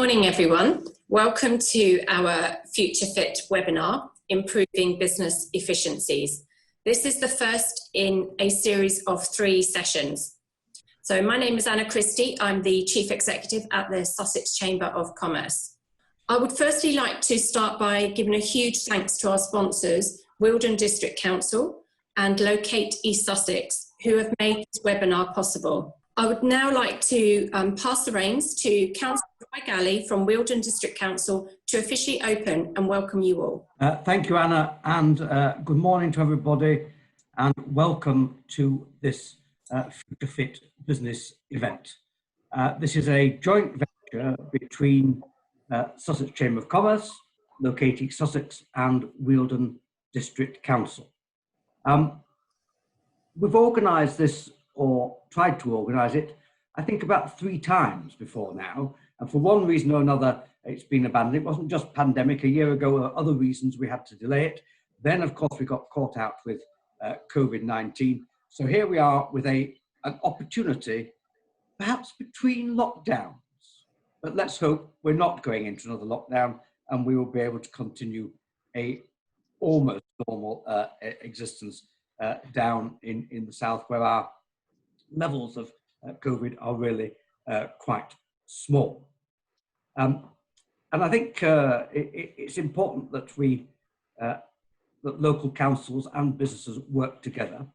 morning, everyone. Welcome to our Future Fit webinar, Improving Business Efficiencies. This is the first in a series of 3 sessions. So my name is Anna Christie. I'm the Chief Executive at the Sussex Chamber of Commerce. I would firstly like to start by giving a huge thanks to our sponsors, Wealdon District Council and Locate East Sussex, who have made this webinar possible. I would now like to pass the reins to Councillor Roy Galley from Wealdon District Council to officially open and welcome you all. Thank you, Anna, and good morning to everybody, and welcome to this Future Fit business event. This is a joint venture between Sussex Chamber of Commerce, Locate East Sussex, and Wealdon District Council. We've organised this, or tried to organise it, I think about 3 times before now, and for one reason or another it's been abandoned. It wasn't just pandemic. A year ago there were other reasons we had to delay it. Then of course we got caught out with COVID-19. So here we are with an opportunity, perhaps between lockdowns, but let's hope we're not going into another lockdown and we will be able to continue a almost normal existence down in the south, where our levels of COVID are really quite small. And I think it's important that that local councils and businesses work together.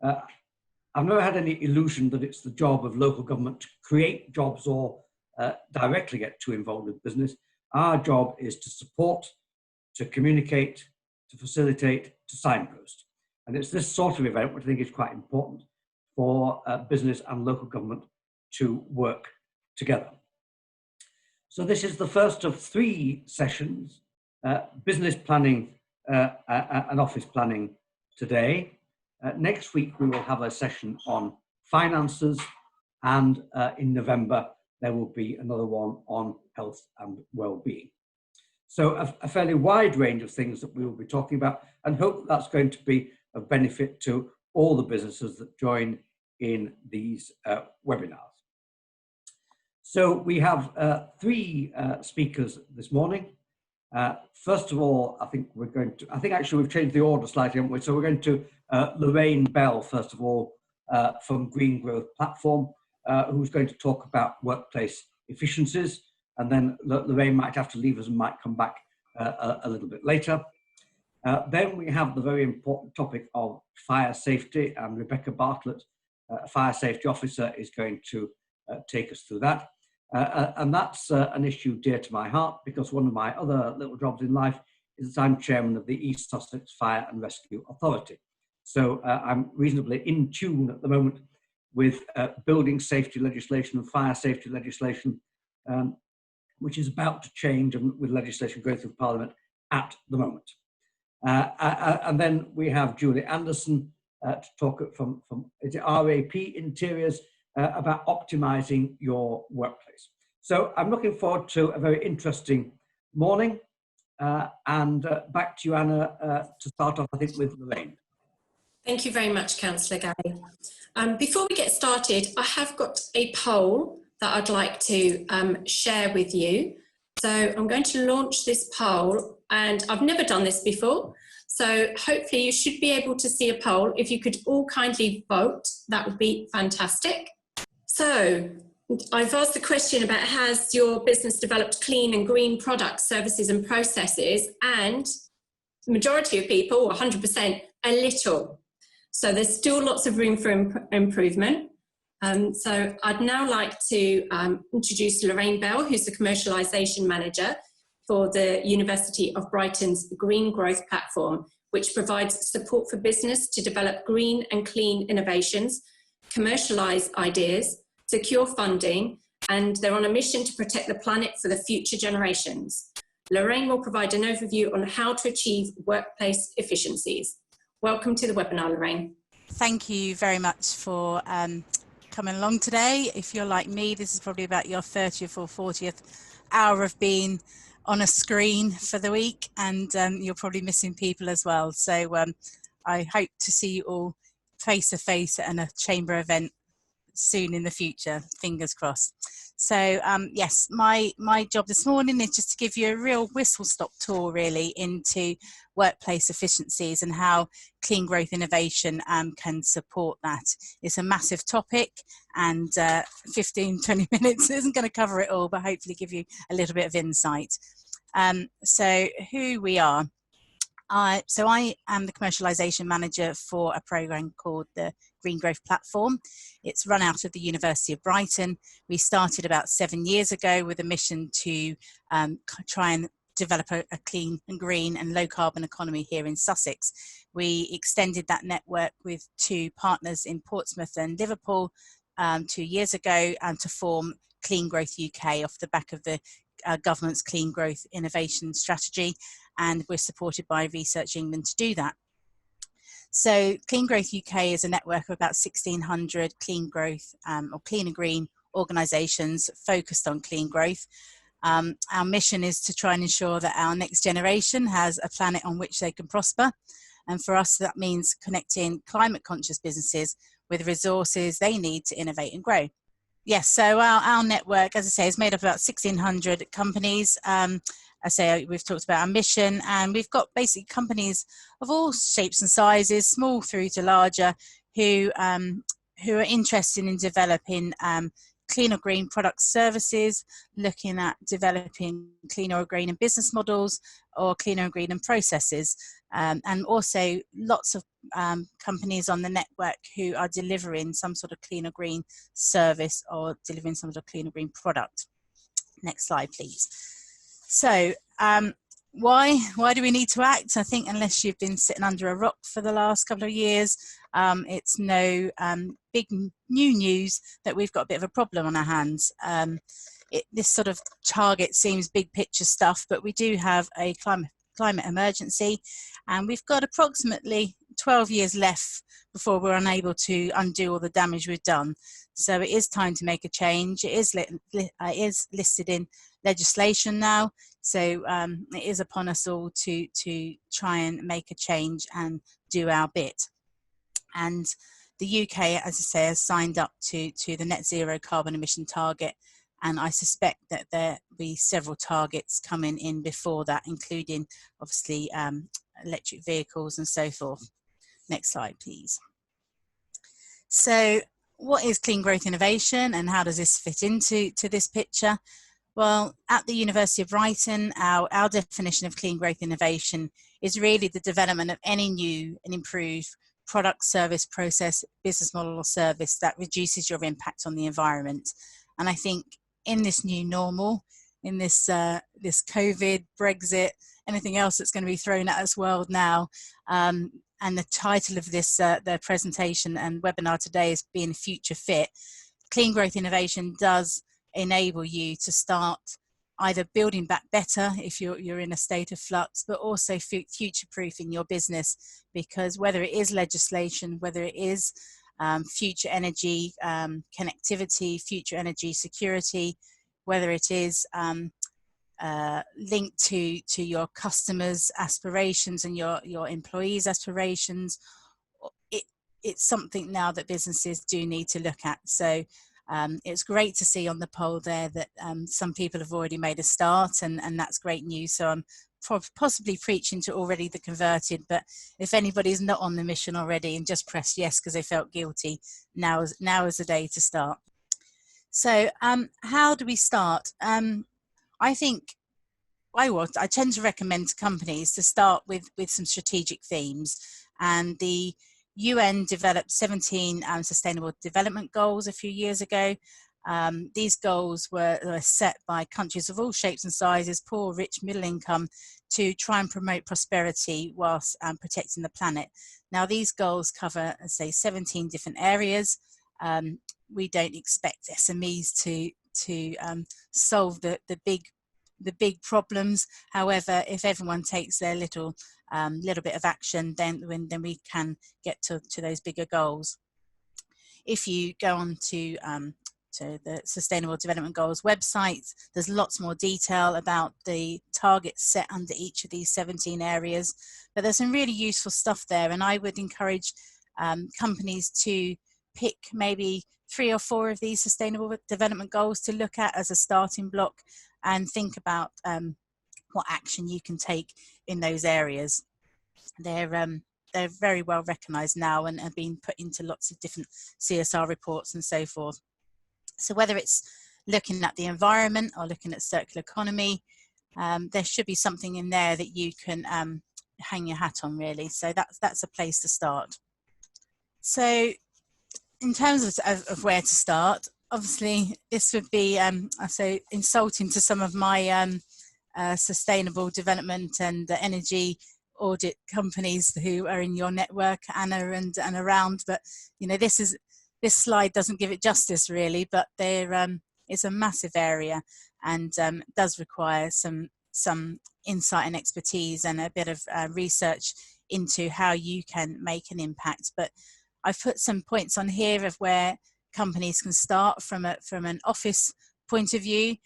I've never had any illusion that it's the job of local government to create jobs or directly get too involved with business. Our job is to support, to communicate, to facilitate, to signpost. And it's this sort of event which I think is quite important for business and local government to work together. So this is the first of 3 sessions, business planning and office planning today. Next week we will have a session on finances, and in November there will be another one on health and well-being. So a fairly wide range of things that we will be talking about, and hope that's going to be of benefit to all the businesses that join in these webinars. So we have 3 speakers this morning. First of all, I think actually we've changed the order slightly, haven't we? So we're going to Lorraine Bell, first of all, from Green Growth Platform, who's going to talk about workplace efficiencies. And then Lorraine might have to leave us and might come back a little bit later. Then we have the very important topic of fire safety, and Rebecca Bartlett, Fire Safety Officer, is going to take us through that. And that's an issue dear to my heart, because one of my other little jobs in life is that I'm chairman of the East Sussex Fire and Rescue Authority. So I'm reasonably in tune at the moment with building safety legislation and fire safety legislation, which is about to change, and with legislation going through Parliament at the moment. And then we have Julie Anderson to talk from RAP Interiors about optimising your workplace. So I'm looking forward to a very interesting morning. And back to you, Anna, to start off, I think, with Lorraine. Thank you very much, Councillor Galley. Before we get started, I have got a poll that I'd like to share with you. So I'm going to launch this poll, and I've never done this before. So hopefully you should be able to see a poll. If you could all kindly vote, that would be fantastic. So I've asked the question about, has your business developed clean and green products, services and processes? And the majority of people, 100%, a little. So there's still lots of room for improvement. So I'd now like to introduce Lorraine Bell, who's the Commercialisation Manager for the University of Brighton's Green Growth Platform, which provides support for business to develop green and clean innovations, commercialise ideas, secure funding, and they're on a mission to protect the planet for the future generations. Lorraine will provide an overview on how to achieve workplace efficiencies. Welcome to the webinar, Lorraine. Thank you very much for coming along today. If you're like me, this is probably about your 30th or 40th hour of being on a screen for the week, and you're probably missing people as well. So I hope to see you all face to face at a chamber event soon in the future, fingers crossed. So yes, my job this morning is just to give you a real whistle-stop tour really into workplace efficiencies and how clean growth innovation can support that. It's a massive topic, and 15-20 minutes isn't going to cover it all, but hopefully give you a little bit of insight. So who we are. So I am the commercialization manager for a program called the Green Growth Platform. It's run out of the University of Brighton. We started about 7 years ago with a mission to try and develop a clean and green and low carbon economy here in Sussex. We extended that network with 2 partners in Portsmouth and Liverpool 2 years ago, and to form Clean Growth UK off the back of the government's Clean Growth Innovation Strategy, and we're supported by Research England to do that. So Clean Growth UK is a network of about 1,600 clean growth or clean and green organisations focused on clean growth. Our mission is to try and ensure that our next generation has a planet on which they can prosper. And for us, that means connecting climate conscious businesses with resources they need to innovate and grow. Yes, so our network, as I say, is made up of about 1,600 companies. I say we've talked about our mission, and we've got basically companies of all shapes and sizes, small through to larger, who are interested in developing clean or green product services, looking at developing cleaner or greener business models or cleaner and greener processes, and also lots of companies on the network who are delivering some sort of clean or green service or delivering some sort of clean or green product. Next slide, please. So why do we need to act? I think unless you've been sitting under a rock for the last couple of years, it's no big new news that we've got a bit of a problem on our hands. This sort of target seems big picture stuff, but we do have a climate emergency, and we've got approximately 12 years left before we're unable to undo all the damage we've done. So it is time to make a change. It is listed in legislation now, so it is upon us all to try and make a change and do our bit. And the UK, as I say, has signed up to the net zero carbon emission target, and I suspect that there will be several targets coming in before that, including obviously electric vehicles and so forth. Next slide, please. So what is clean growth innovation, and how does this fit into this picture? Well, at the University of Brighton, our definition of clean growth innovation is really the development of any new and improved product, service, process, business model or service that reduces your impact on the environment. And I think in this new normal, in this COVID, Brexit, anything else that's going to be thrown at us world now, and the title of this the presentation and webinar today is being future fit. Clean growth innovation does enable you to start either building back better if you're in a state of flux, but also future-proofing your business, because whether it is legislation, whether it is future energy connectivity, future energy security, whether it is linked to your customers' aspirations and your employees' aspirations, it's something now that businesses do need to look at. So it's great to see on the poll there that some people have already made a start, and that's great news. So I'm possibly preaching to already the converted, but if anybody's not on the mission already and just pressed yes because they felt guilty, now is the day to start. So how do we start? I think I tend to recommend to companies to start with some strategic themes, and the UN developed 17 Sustainable Development Goals a few years ago. These goals were set by countries of all shapes and sizes, poor, rich, middle income, to try and promote prosperity whilst protecting the planet. Now these goals cover, let's say, 17 different areas. We don't expect SMEs to solve the big problems. However, if everyone takes their little bit of action, then we can get to those bigger goals. If you go on to the Sustainable Development Goals website, there's lots more detail about the targets set under each of these 17 areas, but there's some really useful stuff there, and I would encourage companies to pick maybe 3 or 4 of these sustainable development goals to look at as a starting block, and think about what action you can take in those areas. They're very well recognised now and have been put into lots of different CSR reports and so forth. So whether it's looking at the environment or looking at circular economy, there should be something in there that you can hang your hat on, really. So that's a place to start. So in terms of where to start, obviously this would be so insulting to some of my sustainable development and energy audit companies who are in your network, Anna, and around, but you know, this slide doesn't give it justice really, but it's a massive area, and does require some insight and expertise and a bit of research into how you can make an impact. But I've put some points on here of where companies can start from an office point of view.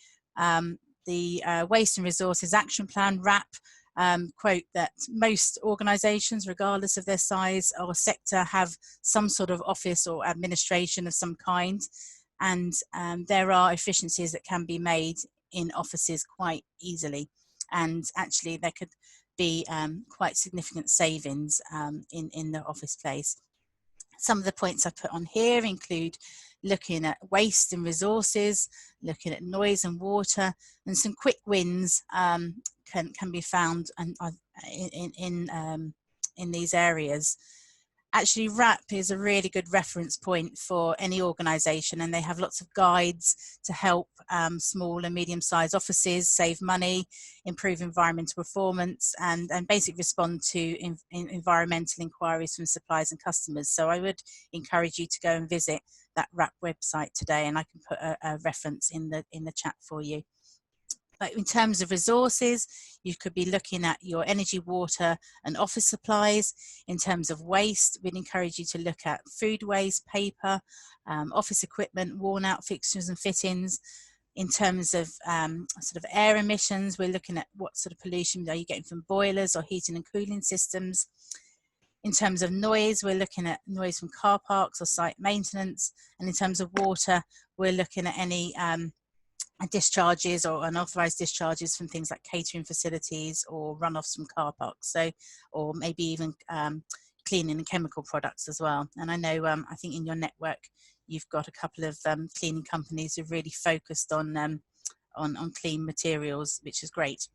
The Waste and Resources Action Plan, WRAP, quote that most organisations, regardless of their size or sector, have some sort of office or administration of some kind, and there are efficiencies that can be made in offices quite easily, and actually there could be quite significant savings in the office space. Some of the points I put on here include looking at waste and resources, looking at noise and water, and some quick wins can be found in these areas. Actually, WRAP is a really good reference point for any organisation, and they have lots of guides to help small and medium-sized offices save money, improve environmental performance, and basically respond to environmental inquiries from suppliers and customers. So I would encourage you to go and visit that WRAP website today, and I can put a reference in the chat for you. But in terms of resources, you could be looking at your energy, water and office supplies. In terms of waste, we'd encourage you to look at food waste, paper, office equipment, worn out fixtures and fittings. In terms of sort of air emissions, we're looking at what sort of pollution are you getting from boilers or heating and cooling systems. In terms of noise, we're looking at noise from car parks or site maintenance. And in terms of water, we're looking at any discharges or unauthorized discharges from things like catering facilities or runoffs from car parks, so, or maybe even cleaning and chemical products as well. And I know I think in your network you've got a couple of cleaning companies who've really focused on clean materials, which is great.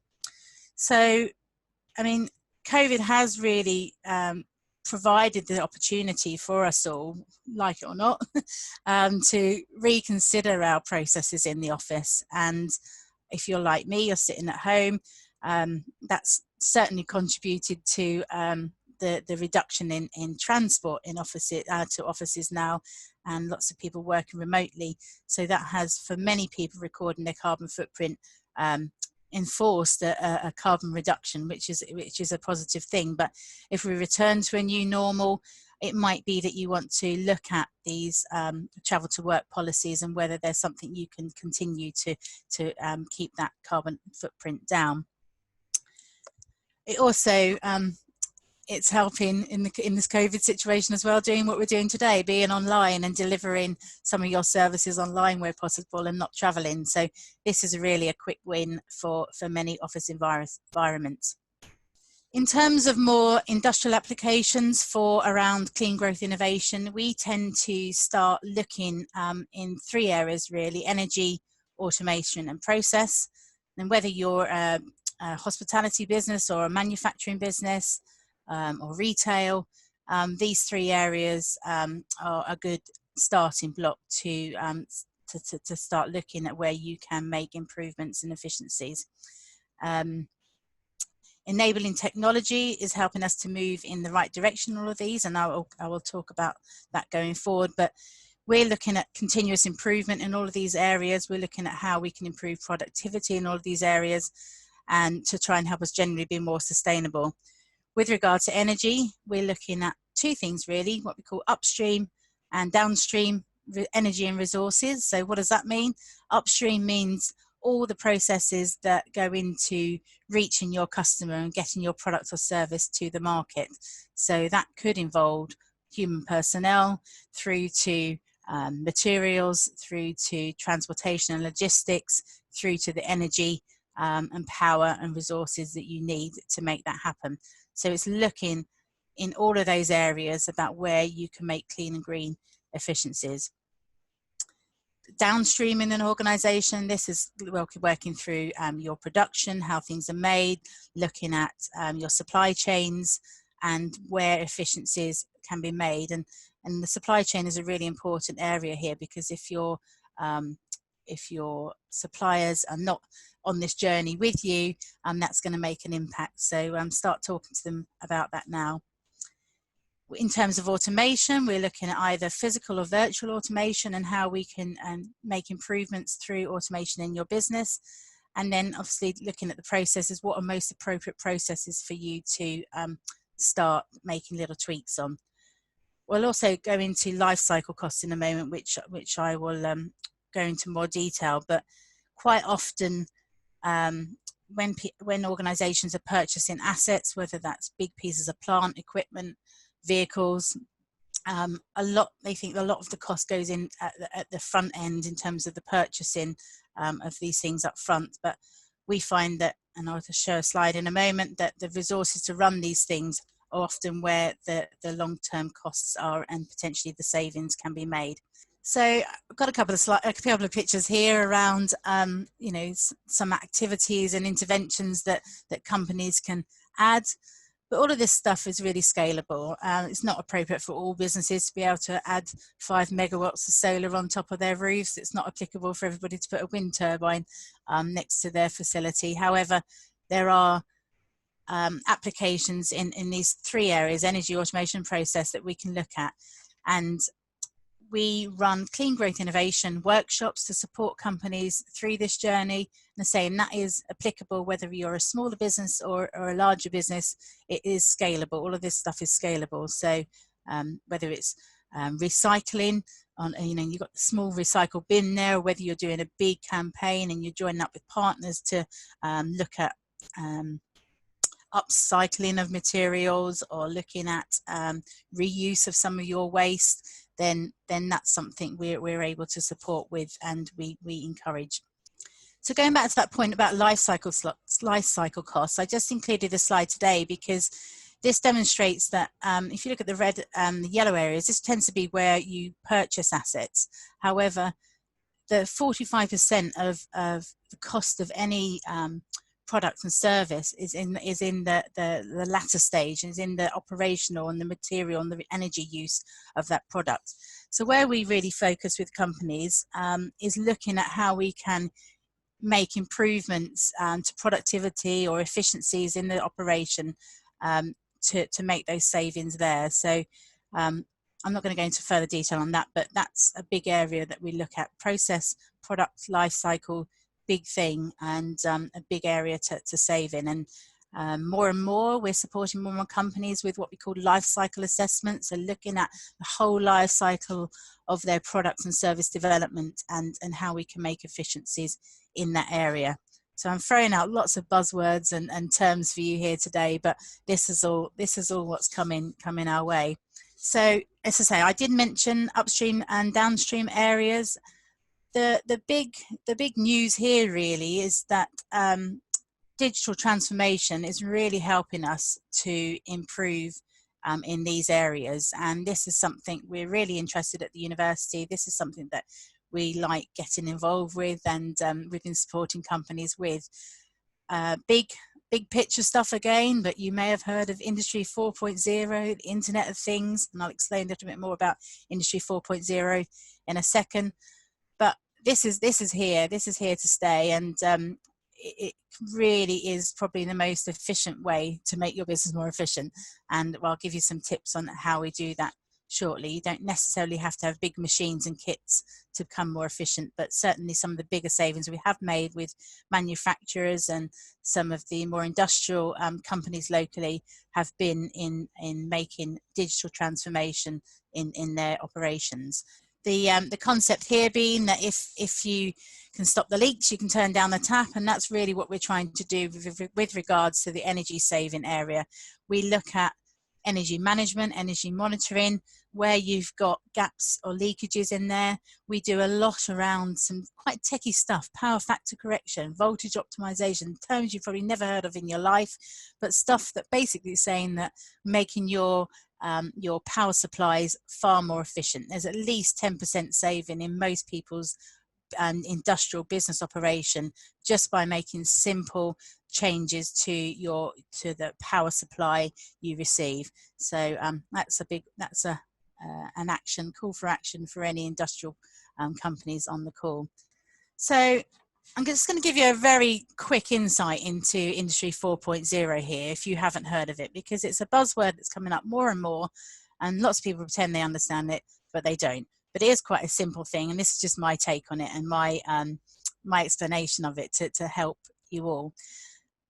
So I mean, COVID has really provided the opportunity for us all, like it or not, to reconsider our processes in the office. And if you're like me, you're sitting at home, that's certainly contributed to the reduction in transport in offices to offices now, and lots of people working remotely. So that has, for many people recording their carbon footprint, enforced a carbon reduction, which is a positive thing. But if we return to a new normal, it might be that you want to look at these travel to work policies and whether there's something you can continue to keep that carbon footprint down. It also it's helping in this COVID situation as well, doing what we're doing today, being online and delivering some of your services online where possible and not traveling. So this is really a quick win for many office environments. In terms of more industrial applications for around clean growth innovation, we tend to start looking in 3 areas really: energy, automation and process. And whether you're a hospitality business or a manufacturing business, or retail, these 3 areas are a good starting block to start looking at where you can make improvements and efficiencies. Enabling technology is helping us to move in the right direction in all of these, and I will talk about that going forward. But we're looking at continuous improvement in all of these areas. We're looking at how we can improve productivity in all of these areas, and to try and help us generally be more sustainable. With regard to energy, we're looking at 2 things really, what we call upstream and downstream energy and resources. So what does that mean? Upstream means all the processes that go into reaching your customer and getting your product or service to the market. So that could involve human personnel, through to materials, through to transportation and logistics, through to the energy and power and resources that you need to make that happen. So it's looking in all of those areas about where you can make clean and green efficiencies. Downstream in an organization, this is working through your production, how things are made, looking at your supply chains and where efficiencies can be made. And the supply chain is a really important area here, because if your suppliers are not on this journey with you, that's going to make an impact. So start talking to them about that now. In terms of automation, we're looking at either physical or virtual automation and how we can make improvements through automation in your business. And then obviously looking at the processes, what are most appropriate processes for you to start making little tweaks on. We'll also go into life cycle costs in a moment, which I will go into more detail. But quite often when organizations are purchasing assets, whether that's big pieces of plant, equipment, vehicles, they think a lot of the cost goes in at the front end in terms of the purchasing of these things up front. But we find that, and I'll just show a slide in a moment, that the resources to run these things are often where the long-term costs are and potentially the savings can be made. So I've got a couple of pictures here around some activities and interventions that companies can add. But all of this stuff is really scalable. It's not appropriate for all businesses to be able to add 5 megawatts of solar on top of their roofs. It's not applicable for everybody to put a wind turbine next to their facility. However, there are applications in these 3 areas, energy, automation, process, that we can look at. And we run clean growth innovation workshops to support companies through this journey. And that is applicable whether you're a smaller business or a larger business. It is scalable. All of this stuff is scalable. So whether it's recycling, you've got the small recycle bin there, or whether you're doing a big campaign and you're joining up with partners to look at upcycling of materials, or looking at reuse of some of your waste, then that's something we're able to support with, and we encourage. So going back to that point about life cycle costs, I just included a slide today because this demonstrates that if you look at the red and the yellow areas, this tends to be where you purchase assets. However, the 45% of the cost of any product and service is in the latter stage, is in the operational and the material and the energy use of that product. So where we really focus with companies is looking at how we can make improvements to productivity or efficiencies in the operation to make those savings there. So I'm not going to go into further detail on that, but that's a big area that we look at: process, product, life cycle, big thing, and a big area to save in. And more and more we're supporting more and more companies with what we call life cycle assessments, so looking at the whole life cycle of their product and service development and how we can make efficiencies in that area. So I'm throwing out lots of buzzwords and terms for you here today, but this is all what's coming our way. So as I say, I did mention upstream and downstream areas. The big news here really is that digital transformation is really helping us to improve in these areas, and this is something we're really interested at the university. This is something that we like getting involved with, and we've been supporting companies with big picture stuff again, but you may have heard of Industry 4.0, the Internet of Things, and I'll explain a little bit more about Industry 4.0 in a second. But this is here to stay, and it really is probably the most efficient way to make your business more efficient. And I'll give you some tips on how we do that shortly. You don't necessarily have to have big machines and kits to become more efficient, but certainly some of the bigger savings we have made with manufacturers and some of the more industrial companies locally have been in making digital transformation in their operations. The concept here being that if you can stop the leaks, you can turn down the tap, and that's really what we're trying to do with regards to the energy saving area. We look at energy management, energy monitoring, where you've got gaps or leakages in there. We do a lot around some quite techie stuff, power factor correction, voltage optimization, terms you've probably never heard of in your life, but stuff that basically is saying that making your power supplies far more efficient. There's at least 10% saving in most people's industrial business operation just by making simple changes to the power supply you receive. So that's an action call for action for any industrial companies on the call. So I'm just going to give you a very quick insight into Industry 4.0 here, if you haven't heard of it, because it's a buzzword that's coming up more and more, and lots of people pretend they understand it, but they don't. But it is quite a simple thing, and this is just my take on it and my explanation of it to help you all.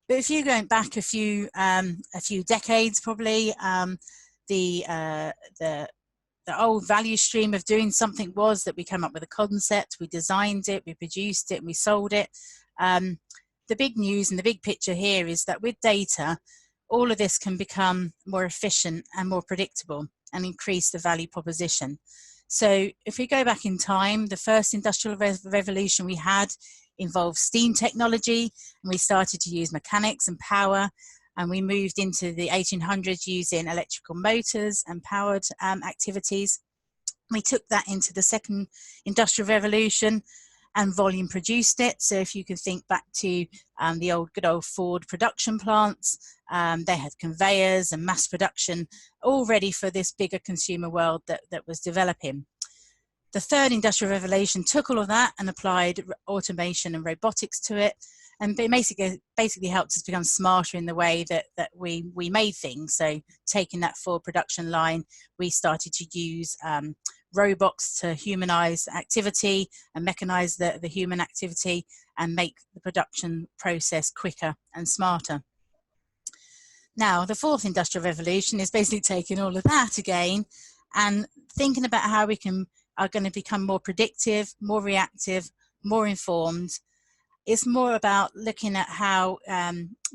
But if you're going back a few decades, probably the old value stream of doing something was that we came up with a concept, we designed it, we produced it, and we sold it. The big news and the big picture here is that with data, all of this can become more efficient and more predictable and increase the value proposition. So if we go back in time, the first industrial revolution we had involved steam technology, and we started to use mechanics and power, and we moved into the 1800s using electrical motors and powered activities. We took that into the second industrial revolution, and volume produced it. So if you can think back to the good old Ford production plants, they had conveyors and mass production all ready for this bigger consumer world that was developing. The third industrial revolution took all of that and applied automation and robotics to it, and basically helped us become smarter in the way that we made things. So taking that Ford production line, we started to use robots to humanize activity and mechanize the human activity and make the production process quicker and smarter. Now, the fourth industrial revolution is basically taking all of that again and thinking about how we are going to become more predictive, more reactive, more informed. It's more about looking at how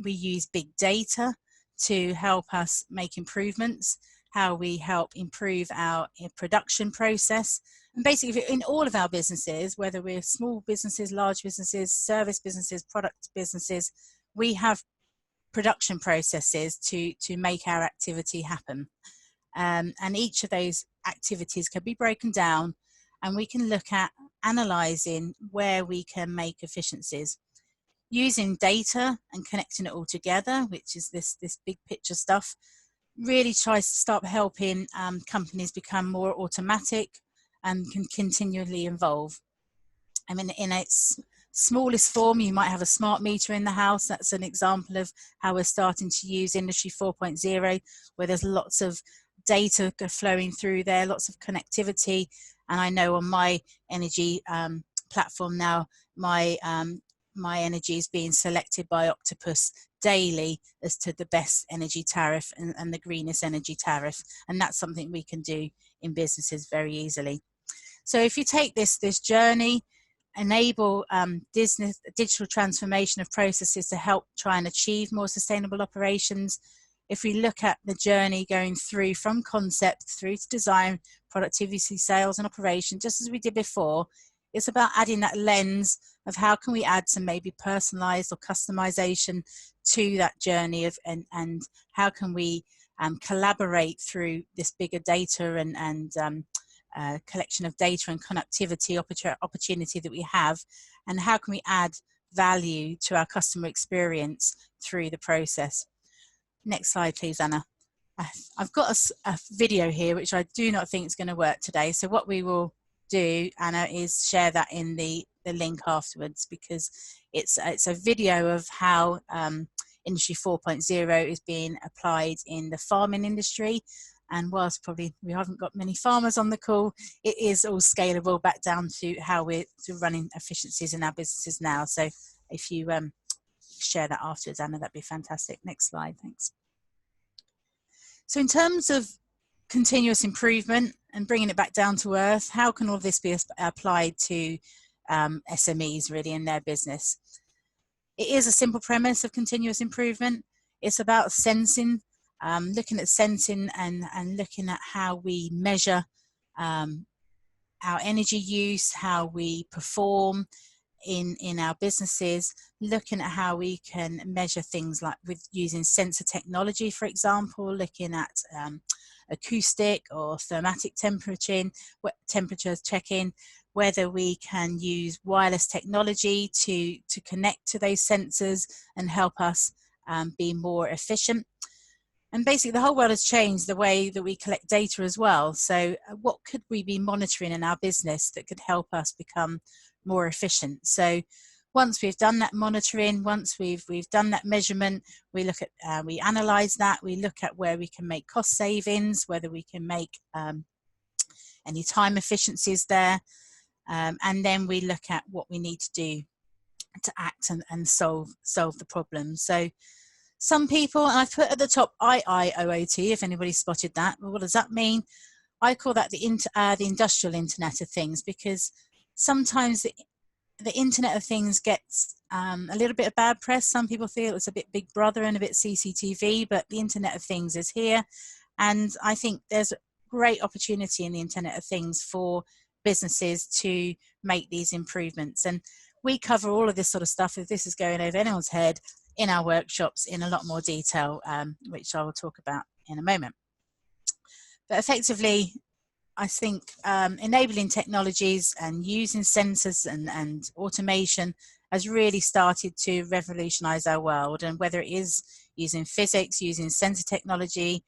we use big data to help us make improvements, how we help improve our production process. And basically in all of our businesses, whether we're small businesses, large businesses, service businesses, product businesses, we have production processes to make our activity happen. And each of those activities can be broken down, and we can look at analysing where we can make efficiencies. Using data and connecting it all together, which is this big picture stuff, really tries to start helping companies become more automatic and can continually evolve. I mean, in its smallest form, you might have a smart meter in the house. That's an example of how we're starting to use Industry 4.0, where there's lots of data flowing through there, lots of connectivity. And I know on my energy platform now, my energy is being selected by Octopus daily as to the best energy tariff and the greenest energy tariff. And that's something we can do in businesses very easily. So if you take this journey, enable digital transformation of processes to help try and achieve more sustainable operations. If we look at the journey going through from concept through to design, productivity, sales and operation, just as we did before, it's about adding that lens of how can we add some maybe personalized or customization to that journey and how can we collaborate through this bigger data and collection of data and connectivity opportunity that we have, and how can we add value to our customer experience through the process. Next slide, please, Anna. I've got a video here which I do not think is going to work today. So what we will do, Anna, is share that in the link afterwards, because it's a video of how Industry 4.0 is being applied in the farming industry. And whilst probably we haven't got many farmers on the call, it is all scalable back down to how we're running efficiencies in our businesses now. So if you share that afterwards, Anna, that'd be fantastic. Next slide, thanks. So in terms of continuous improvement and bringing it back down to earth, how can all of this be applied to SMEs really in their business? It is a simple premise of continuous improvement. It's about sensing looking at sensing and looking at how we measure our energy use, how we perform in our businesses, looking at how we can measure things like with using sensor technology, for example, looking at acoustic or thermatic temperature checking, whether we can use wireless technology to connect to those sensors and help us be more efficient. And basically the whole world has changed the way that we collect data as well. So what could we be monitoring in our business that could help us become more efficient? So once we've done that monitoring, once we've done that measurement, we look at, we analyze that, we look at where we can make cost savings, whether we can make any time efficiencies there. And then we look at what we need to do to act and solve the problem. So some people, and I've put at the top IIoT, if anybody spotted that. Well, what does that mean? I call that the industrial Internet of Things, because sometimes the Internet of Things gets a little bit of bad press. Some people feel it's a bit Big Brother and a bit CCTV, but the Internet of Things is here. And I think there's great opportunity in the Internet of Things for businesses to make these improvements. And we cover all of this sort of stuff, if this is going over anyone's head, in our workshops in a lot more detail, which I will talk about in a moment. But effectively, I think enabling technologies and using sensors and automation has really started to revolutionize our world. And whether it is using physics, using sensor technology,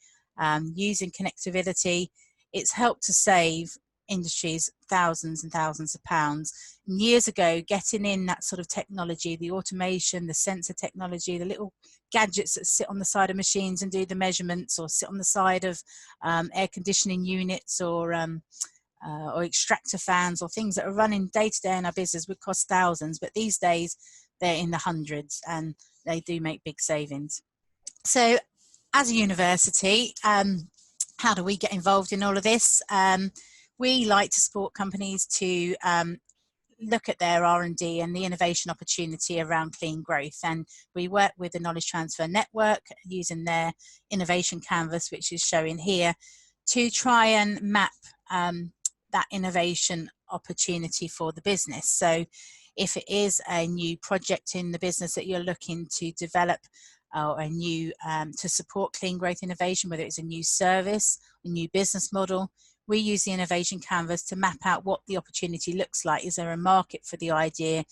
using connectivity, it's helped to save industries thousands and thousands of pounds. And years ago, getting in that sort of technology, the automation, the sensor technology, the little gadgets that sit on the side of machines and do the measurements, or sit on the side of air conditioning units, or extractor fans, or things that are running day to day in our business would cost thousands, but these days they're in the hundreds and they do make big savings. So as a university, how do we get involved in all of this? We like to support companies to look at their R&D and the innovation opportunity around clean growth. And we work with the Knowledge Transfer Network using their innovation canvas, which is showing here, to try and map that innovation opportunity for the business. So if it is a new project in the business that you're looking to develop, or a new to support clean growth innovation, whether it's a new service, a new business model, we use the innovation canvas to map out what the opportunity looks like. Is there a market for the idea?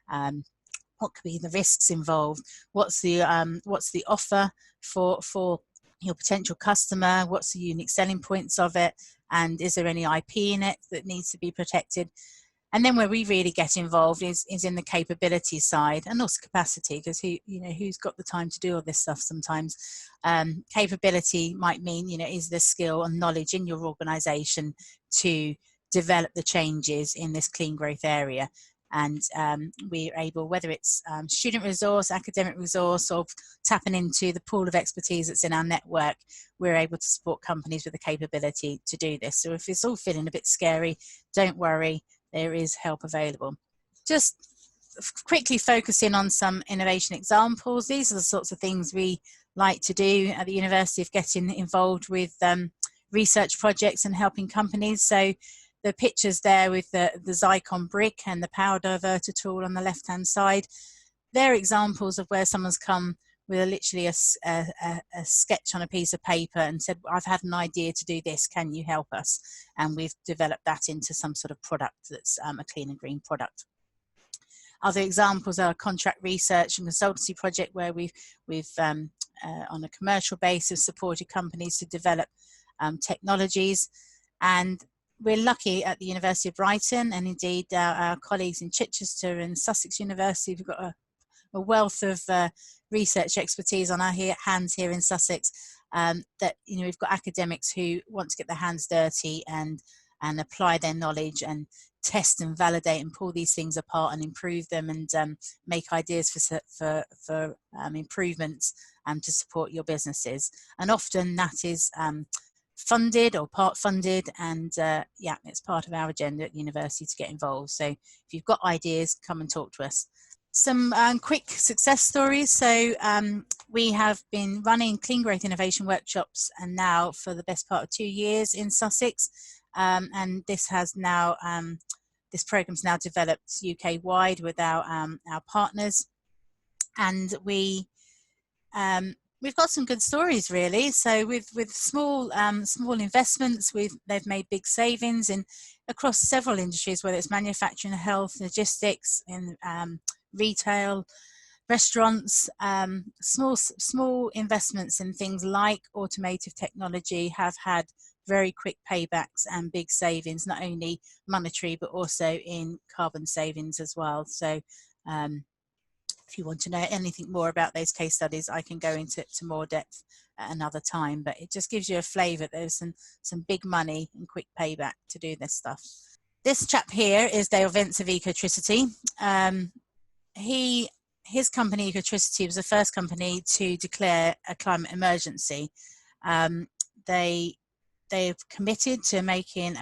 What could be the risks involved? What's the offer for your potential customer? What's the unique selling points of it? And is there any IP in it that needs to be protected? And then where we really get involved is in the capability side, and also capacity, because who's got the time to do all this stuff sometimes. Capability might mean, is there skill and knowledge in your organization to develop the changes in this clean growth area. And we're able, whether it's student resource, academic resource, or tapping into the pool of expertise that's in our network, we're able to support companies with the capability to do this. So if it's all feeling a bit scary, don't worry. There is help available. Just quickly focusing on some innovation examples. These are the sorts of things we like to do at the university, of getting involved with research projects and helping companies. So the pictures there with the Zycon brick and the power diverter tool on the left hand side, they're examples of where someone's come with literally a sketch on a piece of paper and said, I've had an idea to do this, can you help us? And we've developed that into some sort of product that's a clean and green product. Other examples are contract research and consultancy project, where we've on a commercial basis supported companies to develop technologies. And we're lucky at the University of Brighton, and indeed our colleagues in Chichester and Sussex University, we've got a wealth of research expertise on our hands here in Sussex, that we've got academics who want to get their hands dirty and apply their knowledge and test and validate and pull these things apart and improve them, and make ideas for improvements to support your businesses. And often that is funded or part funded, and it's part of our agenda at the university to get involved. So if you've got ideas, come and talk to us. Some quick success stories. So we have been running clean growth innovation workshops and now for the best part of 2 years in Sussex. And this has now, this program's now developed UK wide with our partners. And we've got some good stories really. So with small investments, they've made big savings in across several industries, whether it's manufacturing, health, logistics, in retail, restaurants. Small investments in things like automotive technology have had very quick paybacks and big savings, not only monetary but also in carbon savings as well. So if you want to know anything more about those case studies, I can go into more depth at another time, but it just gives you a flavour. There's some big money and quick payback to do this stuff. This chap here is Dale Vince of Ecotricity. His company Ecotricity was the first company to declare a climate emergency. They've committed to making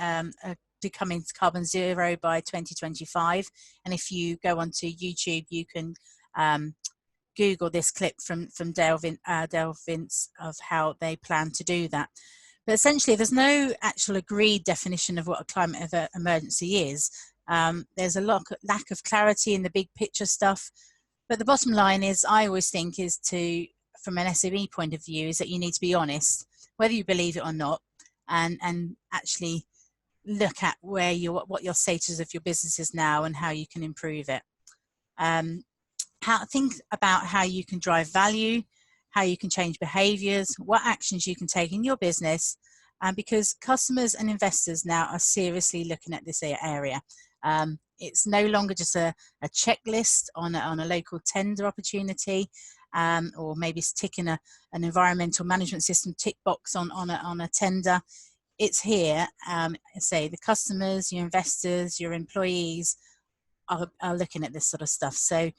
becoming carbon zero by 2025, and if you go onto YouTube, you can Google this clip from Dale Vince of how they plan to do that. But essentially, there's no actual agreed definition of what a climate emergency is. There's a lack of clarity in the big picture stuff. But the bottom line is, I always think, is from an SME point of view, is that you need to be honest, whether you believe it or not, and actually look at what your status of your business is now and how you can improve it. Think about how you can drive value, how you can change behaviours, what actions you can take in your business, because customers and investors now are seriously looking at this area. It's no longer just a checklist on a local tender opportunity, or maybe it's ticking an environmental management system tick box on a tender. It's here. Say the customers, your investors, your employees are looking at this sort of stuff. So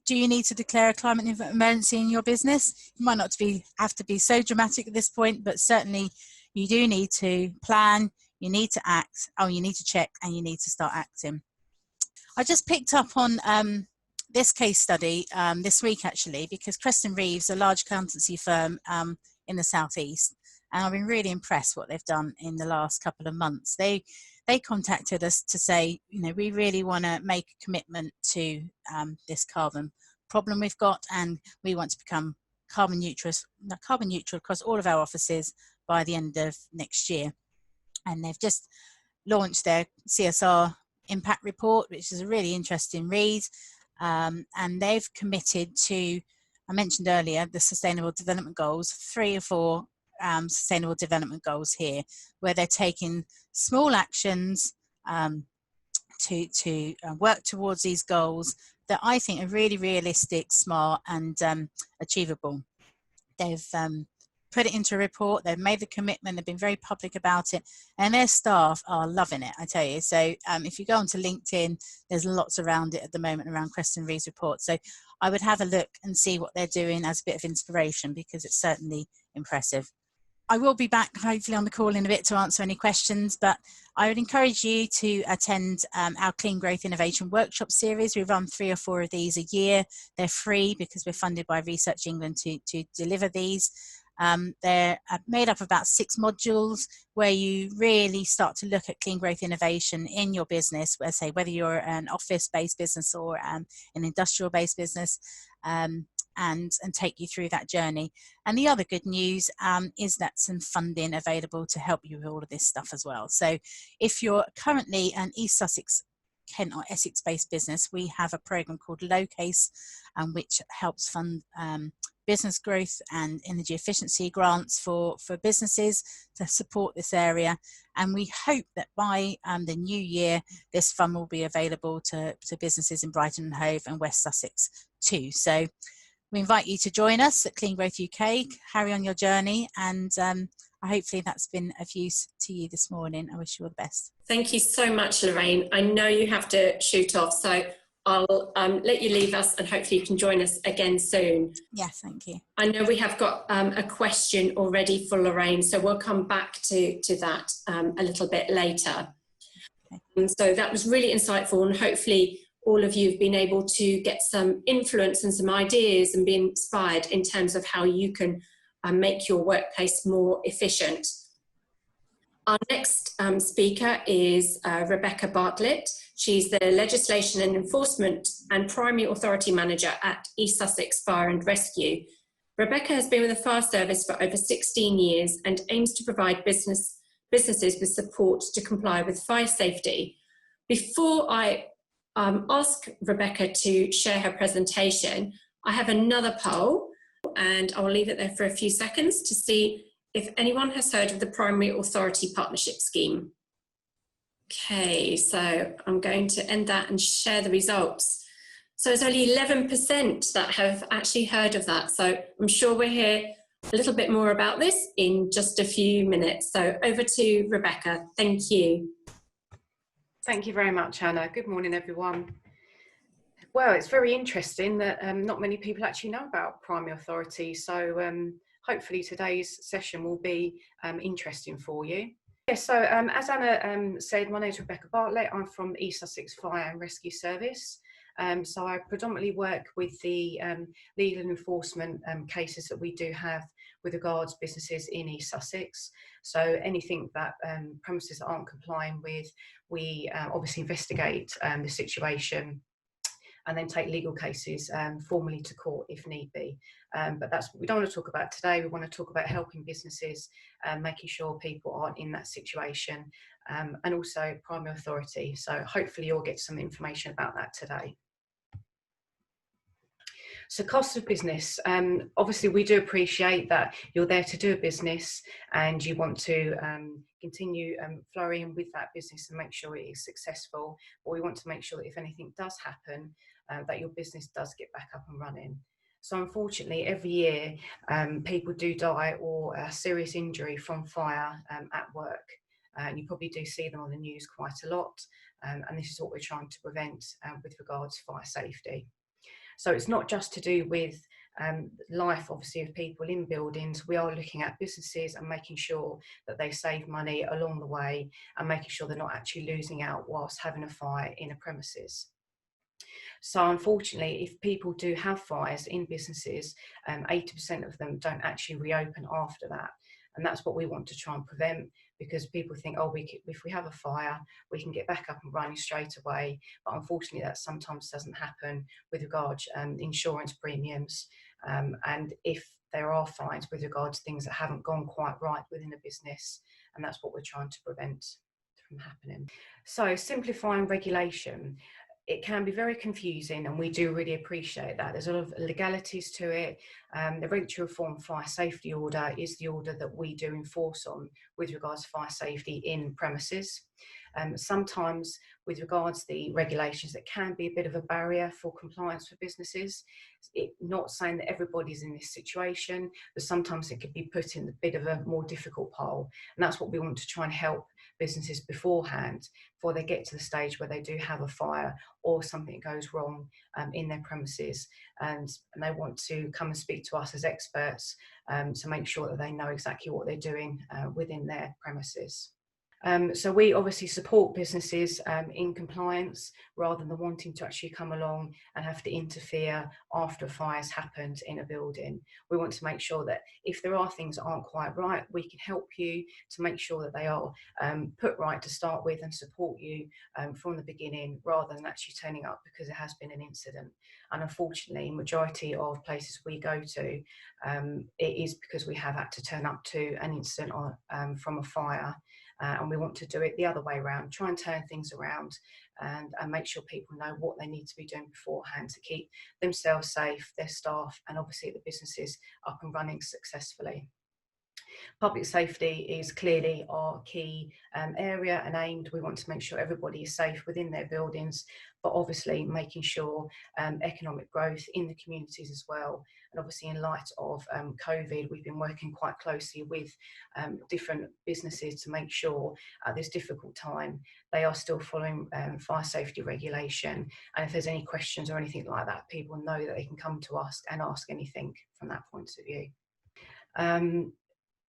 do you need to declare a climate emergency in your business? It might not have to be so dramatic at this point, but certainly you do need to plan, you need to act, you need to check, and you need to start acting. I just picked up on this case study this week actually, because Creston Reeves, a large accountancy firm in the southeast, and I've been really impressed what they've done in the last couple of months. They contacted us to say, we really want to make a commitment to this carbon problem we've got, and we want to become carbon neutral across all of our offices by the end of next year. And they've just launched their CSR impact report, which is a really interesting read. And they've committed to, I mentioned earlier, the Sustainable Development Goals, 3 or 4 Sustainable Development Goals here, where they're taking small actions to work towards these goals that I think are really realistic, smart, and achievable. They've put it into a report, they've made the commitment, they've been very public about it, and their staff are loving it, I tell you. So if you go onto LinkedIn, there's lots around it at the moment around Creston Reeves' report. So I would have a look and see what they're doing as a bit of inspiration, because it's certainly impressive. I will be back hopefully on the call in a bit to answer any questions, but I would encourage you to attend our Clean Growth Innovation Workshop series. We run 3 or 4 of these a year. They're free because we're funded by Research England to deliver these. They're made up of about 6 modules where you really start to look at clean growth innovation in your business, whether you're an office-based business or an industrial-based business, and take you through that journey. And the other good news is that some funding available to help you with all of this stuff as well. So if you're currently an East Sussex, Kent or Essex-based business, we have a program called Locase, which helps fund business growth and energy efficiency grants for businesses to support this area. And we hope that by the new year, this fund will be available to businesses in Brighton and Hove and West Sussex too. So we invite you to join us at Clean Growth UK, carry on your journey, and hopefully that's been of use to you this morning. I wish you all the best. Thank you so much, Lorraine. I know you have to shoot off, so I'll let you leave us, and hopefully you can join us again soon. Yes, thank you. I know we have got a question already for Lorraine, so we'll come back to that a little bit later. Okay. So that was really insightful, and hopefully all of you have been able to get some influence and some ideas and be inspired in terms of how you can make your workplace more efficient. Our next speaker is Rebecca Bartlett. She's the Legislation and Enforcement and Primary Authority Manager at East Sussex Fire and Rescue. Rebecca has been with the fire service for over 16 years and aims to provide businesses with support to comply with fire safety. Before I ask Rebecca to share her presentation, I have another poll, and I'll leave it there for a few seconds to see if anyone has heard of the Primary Authority Partnership Scheme. Okay, so I'm going to end that and share the results. So it's only 11% that have actually heard of that. So I'm sure we'll hear a little bit more about this in just a few minutes. So over to Rebecca. Thank you. Thank you very much, Anna. Good morning, everyone. Well, it's very interesting that not many people actually know about primary authority. So hopefully today's session will be interesting for you. Yes, so as Anna said, my name is Rebecca Bartlett. I'm from East Sussex Fire and Rescue Service. So I predominantly work with the legal and enforcement cases that we do have with regards businesses in East Sussex. So anything that premises aren't complying with, we obviously investigate the situation and then take legal cases formally to court if need be. But that's what we don't want to talk about today. We want to talk about helping businesses, making sure people aren't in that situation, and also primary authority. So hopefully you'll get some information about that today. So cost of business, obviously we do appreciate that you're there to do a business and you want to continue flowing with that business and make sure it is successful. But we want to make sure that if anything does happen, that your business does get back up and running. So unfortunately, every year people do die or a serious injury from fire at work. And you probably do see them on the news quite a lot. And this is what we're trying to prevent with regards to fire safety. So it's not just to do with life, obviously, of people in buildings. We are looking at businesses and making sure that they save money along the way and making sure they're not actually losing out whilst having a fire in a premises. So unfortunately, if people do have fires in businesses, 80% of them don't actually reopen after that. And that's what we want to try and prevent, because people think, oh, if we have a fire, we can get back up and running straight away. But unfortunately, that sometimes doesn't happen with regards to insurance premiums. And if there are fines with regards to things that haven't gone quite right within a business, and that's what we're trying to prevent from happening. So simplifying regulation. It can be very confusing, and we do really appreciate that. There's a lot of legalities to it. The Regulatory Reform Fire Safety Order is the order that we do enforce on with regards to fire safety in premises. Sometimes with regards to the regulations, it can be a bit of a barrier for compliance for businesses. Not saying that everybody's in this situation, but sometimes it could be put in a bit of a more difficult pole. And that's what we want to try and help businesses beforehand, before they get to the stage where they do have a fire or something goes wrong in their premises, and they want to come and speak to us as experts to make sure that they know exactly what they're doing within their premises. So we obviously support businesses in compliance rather than wanting to actually come along and have to interfere after a fire's happened in a building. We want to make sure that if there are things that aren't quite right, we can help you to make sure that they are put right to start with and support you from the beginning, rather than actually turning up because there has been an incident. And unfortunately, majority of places we go to, it is because we have had to turn up to an incident from a fire. And we want to do it the other way around, try and turn things around and make sure people know what they need to be doing beforehand to keep themselves safe, their staff, and obviously the businesses up and running successfully. Public safety is clearly our key area and aimed. We want to make sure everybody is safe within their buildings, but obviously making sure economic growth in the communities as well. And obviously in light of COVID, we've been working quite closely with different businesses to make sure at this difficult time, they are still following fire safety regulation. And if there's any questions or anything like that, people know that they can come to us and ask anything from that point of view.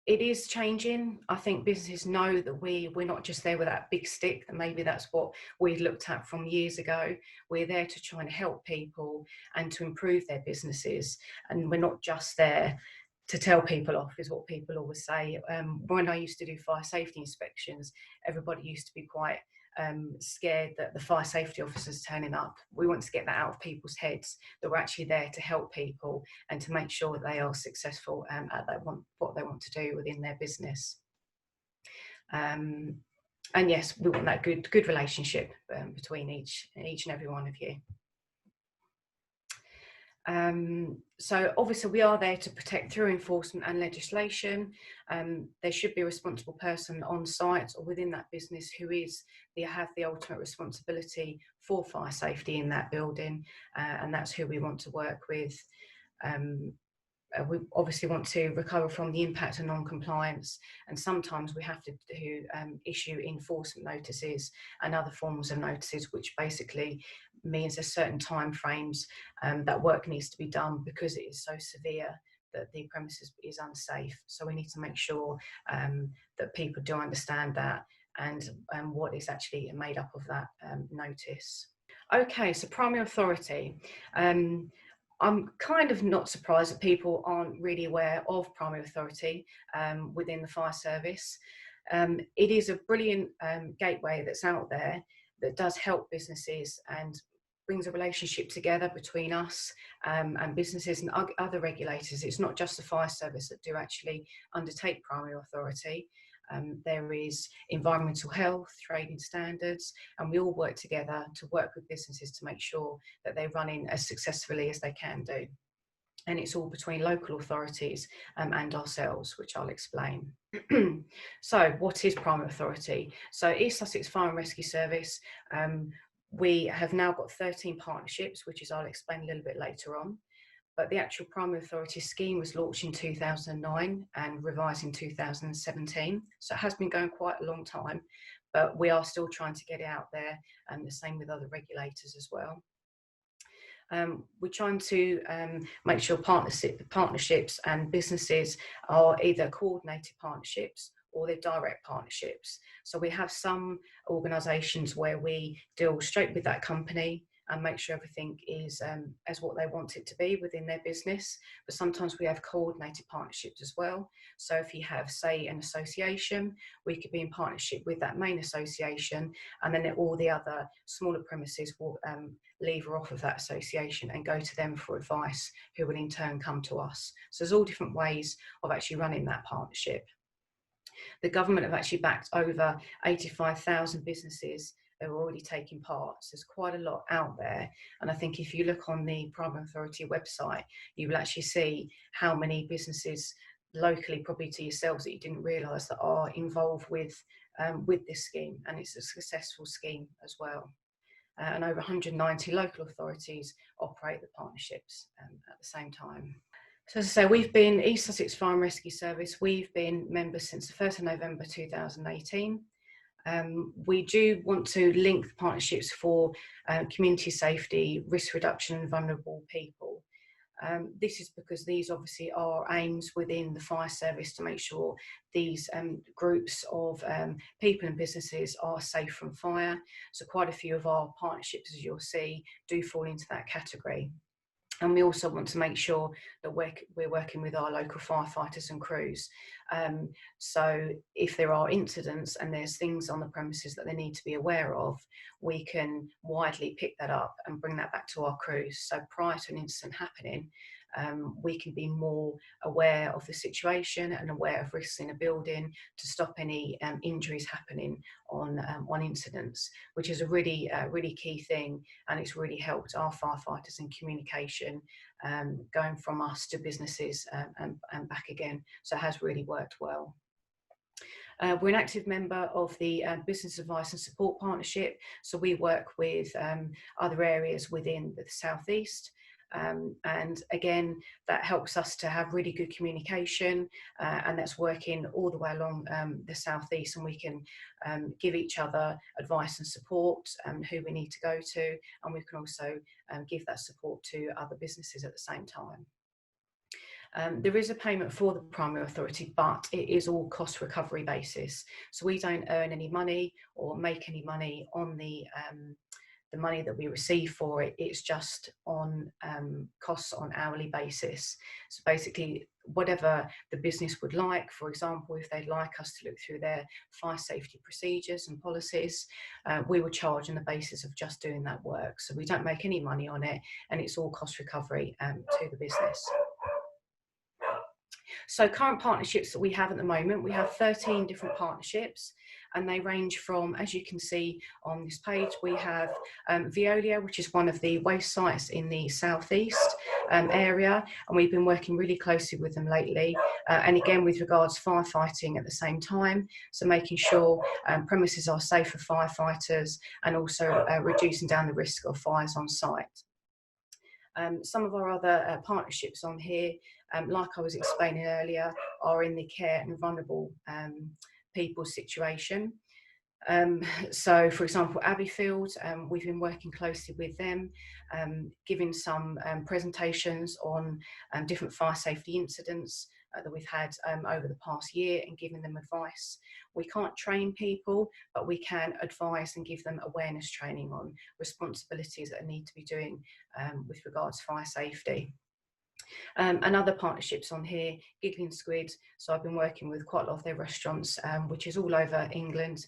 It is changing. I think businesses know that we're not just there with that big stick, and maybe that's what we looked at from years ago. We're there to try and help people and to improve their businesses, and we're not just there to tell people off, is what people always say. When I used to do fire safety inspections, everybody used to be quite scared that the fire safety officers turning up. We want to get that out of people's heads, that we're actually there to help people and to make sure that they are successful at what they want to do within their business. And yes, we want that good relationship between each and every one of you. So obviously we are there to protect through enforcement and legislation. There should be a responsible person on site or within that business who have the ultimate responsibility for fire safety in that building, and that's who we want to work with. We obviously want to recover from the impact of non-compliance, and sometimes we have to issue enforcement notices and other forms of notices, which basically means there's certain time frames that work needs to be done because it is so severe that the premises is unsafe. So we need to make sure that people do understand that and what is actually made up of that notice. Okay, so primary authority. I'm kind of not surprised that people aren't really aware of primary authority within the fire service. It is a brilliant gateway that's out there that does help businesses and brings a relationship together between us and businesses and other regulators. It's not just the fire service that do actually undertake primary authority. There is environmental health, trading standards, and we all work together to work with businesses to make sure that they're running as successfully as they can do. And it's all between local authorities and ourselves, which I'll explain. So what is primary authority? So East Sussex Fire and Rescue Service, we have now got 13 partnerships, which I'll explain a little bit later on. But the actual primary authority scheme was launched in 2009 and revised in 2017. So it has been going quite a long time, but we are still trying to get it out there, and the same with other regulators as well. We're trying to make sure partnerships and businesses are either coordinated partnerships or they're direct partnerships. So we have some organisations where we deal straight with that company and make sure everything is as what they want it to be within their business. But sometimes we have coordinated partnerships as well. So if you have, say, an association, we could be in partnership with that main association, and then all the other smaller premises will lever off of that association and go to them for advice, who will in turn come to us. So there's all different ways of actually running that partnership. The government have actually backed over 85,000 businesses who are already taking part. So there's quite a lot out there. And I think if you look on the Primary Authority website, you will actually see how many businesses locally, probably to yourselves, that you didn't realise that are involved with this scheme. And it's a successful scheme as well. And over 190 local authorities operate the partnerships at the same time. So as I say, we've been East Sussex Fire and Rescue Service. We've been members since the 1st of November 2018. We do want to link the partnerships for community safety, risk reduction and vulnerable people. This is because these obviously are aims within the fire service to make sure these groups of people and businesses are safe from fire. So quite a few of our partnerships, as you'll see, do fall into that category. And we also want to make sure that we're working with our local firefighters and crews. So if there are incidents and there's things on the premises that they need to be aware of, we can widely pick that up and bring that back to our crews. So prior to an incident happening, we can be more aware of the situation and aware of risks in a building to stop any injuries happening on incidents, which is a really key thing, and it's really helped our firefighters in communication, going from us to businesses and back again. So it has really worked well. We're an active member of the Business Advice and Support Partnership, so we work with other areas within the South East. And again, that helps us to have really good communication, and that's working all the way along the southeast, and we can give each other advice and support who we need to go to, and we can also give that support to other businesses at the same time. There is a payment for the primary authority, but it is all cost recovery basis. So we don't earn any money or make any money on the money that we receive for it. It's just on costs on hourly basis. So basically, whatever the business would like, for example, if they'd like us to look through their fire safety procedures and policies, we would charge on the basis of just doing that work. So we don't make any money on it, and it's all cost recovery to the business. So current partnerships that we have at the moment, we have 13 different partnerships, and they range from, as you can see on this page, we have Veolia, which is one of the waste sites in the southeast area, and we've been working really closely with them lately, and again with regards firefighting at the same time, so making sure premises are safe for firefighters and also reducing down the risk of fires on site. Some of our other partnerships on here, like I was explaining earlier, are in the care and vulnerable people situation. So, for example, Abbeyfield, we've been working closely with them, giving some presentations on different fire safety incidents that we've had over the past year and giving them advice. We can't train people, but we can advise and give them awareness training on responsibilities that they need to be doing with regards to fire safety. And other partnerships on here, Giggling Squid, so I've been working with quite a lot of their restaurants, which is all over England,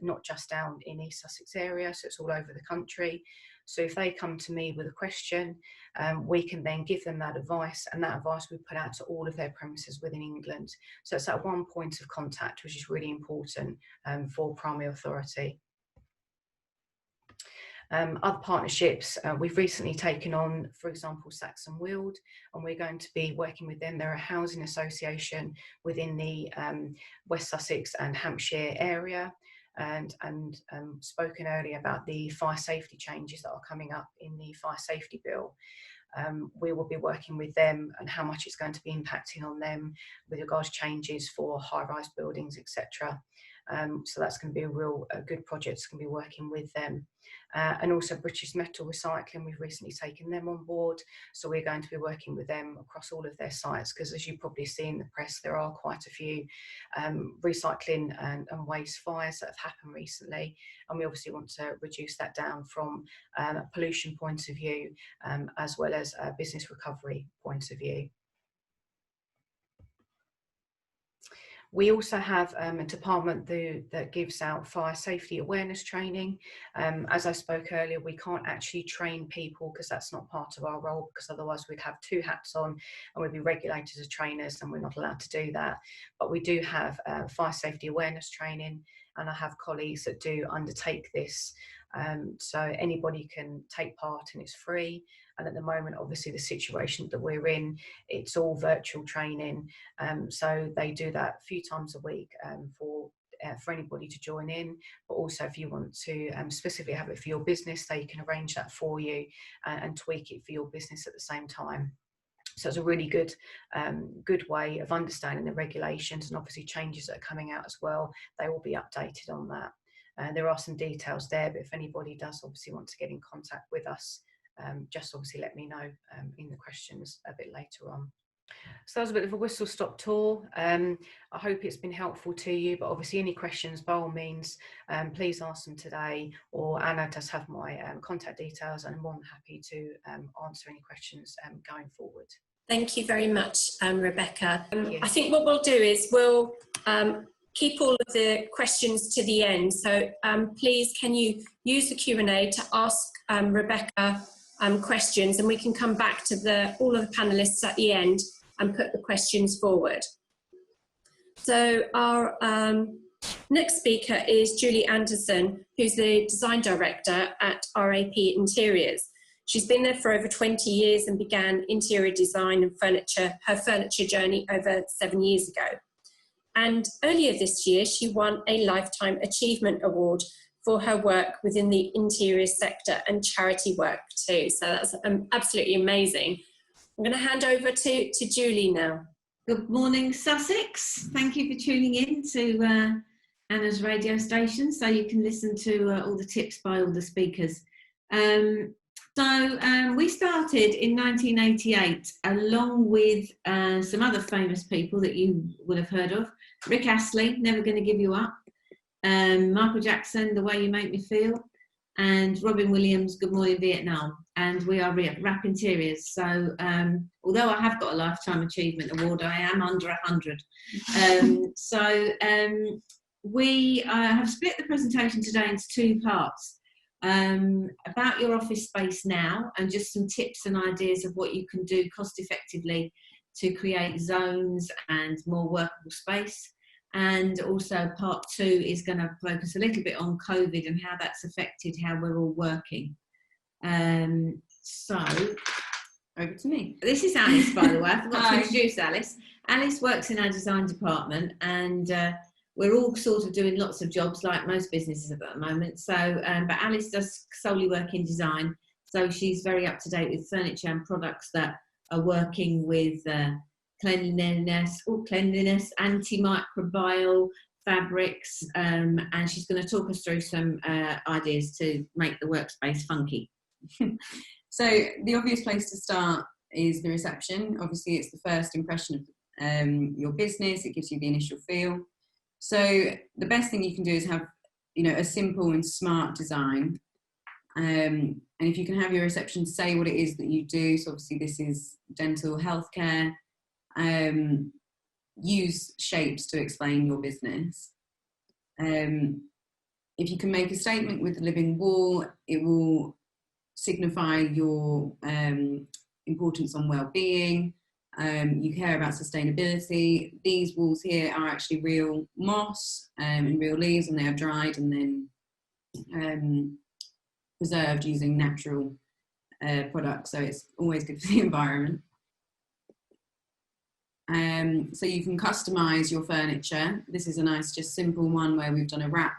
not just down in East Sussex area, so it's all over the country. So if they come to me with a question, we can then give them that advice, and that advice we put out to all of their premises within England. So it's that one point of contact, which is really important for primary authority. Other partnerships, we've recently taken on, for example, Saxon Weald, and we're going to be working with them. They're a housing association within the West Sussex and Hampshire area, and spoken earlier about the fire safety changes that are coming up in the fire safety bill. We will be working with them and how much it's going to be impacting on them with regards to changes for high-rise buildings, etc. So that's going to be a good project. It's going to be working with them. And also British Metal Recycling, we've recently taken them on board. So we're going to be working with them across all of their sites, because as you probably see in the press, there are quite a few recycling and waste fires that have happened recently. And we obviously want to reduce that down from a pollution point of view, as well as a business recovery point of view. We also have a department that gives out fire safety awareness training. As I spoke earlier, we can't actually train people because that's not part of our role, because otherwise we'd have two hats on and we'd be regulated as trainers, and we're not allowed to do that. But we do have fire safety awareness training, and I have colleagues that do undertake this. So anybody can take part, and it's free. And at the moment, obviously, the situation that we're in, it's all virtual training. So they do that a few times a week for anybody to join in. But also, if you want to specifically have it for your business, they can arrange that for you and tweak it for your business at the same time. So it's a really good way of understanding the regulations, and obviously changes that are coming out as well. They will be updated on that. There are some details there, but if anybody does obviously want to get in contact with us, just obviously let me know in the questions a bit later on. So that was a bit of a whistle-stop tour. I hope it's been helpful to you, but obviously any questions, by all means, please ask them today, or Anna does have my contact details, and I'm more than happy to answer any questions going forward. Thank you very much, Rebecca. I think what we'll do is we'll keep all of the questions to the end. So please, can you use the Q&A to ask Rebecca questions, and we can come back to all of the panelists at the end and put the questions forward. So our next speaker is Julie Anderson, who's the Design Director at RAP Interiors. She's been there for over 20 years and began interior design and her furniture journey over 7 years ago. And earlier this year, she won a Lifetime Achievement Award for her work within the interior sector and charity work too. So that's absolutely amazing. I'm going to hand over to Julie now. Good morning, Sussex. Thank you for tuning in to Anna's radio station, so you can listen to all the tips by all the speakers. So we started in 1988 along with some other famous people that you would have heard of. Rick Astley, Never Gonna Give You Up. Michael Jackson, The Way You Make Me Feel. And Robin Williams, Good Morning Vietnam. And we are Rap Interiors. So although I have got a Lifetime Achievement Award, I am under 100. We have split the presentation today into two parts. About your office space now, and just some tips and ideas of what you can do cost effectively to create zones and more workable space. And also part two is going to focus a little bit on COVID and how that's affected how we're all working. So over to me. This is Alice, by the way. I forgot to introduce Alice. Alice works in our design department, and we're all sort of doing lots of jobs like most businesses at the moment. So, but Alice does solely work in design. So she's very up to date with furniture and products that are working with cleanliness, antimicrobial fabrics. And she's going to talk us through some ideas to make the workspace funky. So the obvious place to start is the reception. Obviously, it's the first impression of your business. It gives you the initial feel. So the best thing you can do is have, a simple and smart design. And if you can have your reception say what it is that you do, so obviously this is dental healthcare, use shapes to explain your business. If you can make a statement with the living wall, it will signify your importance on well-being. You care about sustainability. These walls here are actually real moss and real leaves, and they are dried and then preserved using natural products, so it's always good for the environment. So you can customise your furniture. This is a nice, just simple one where we've done a wrap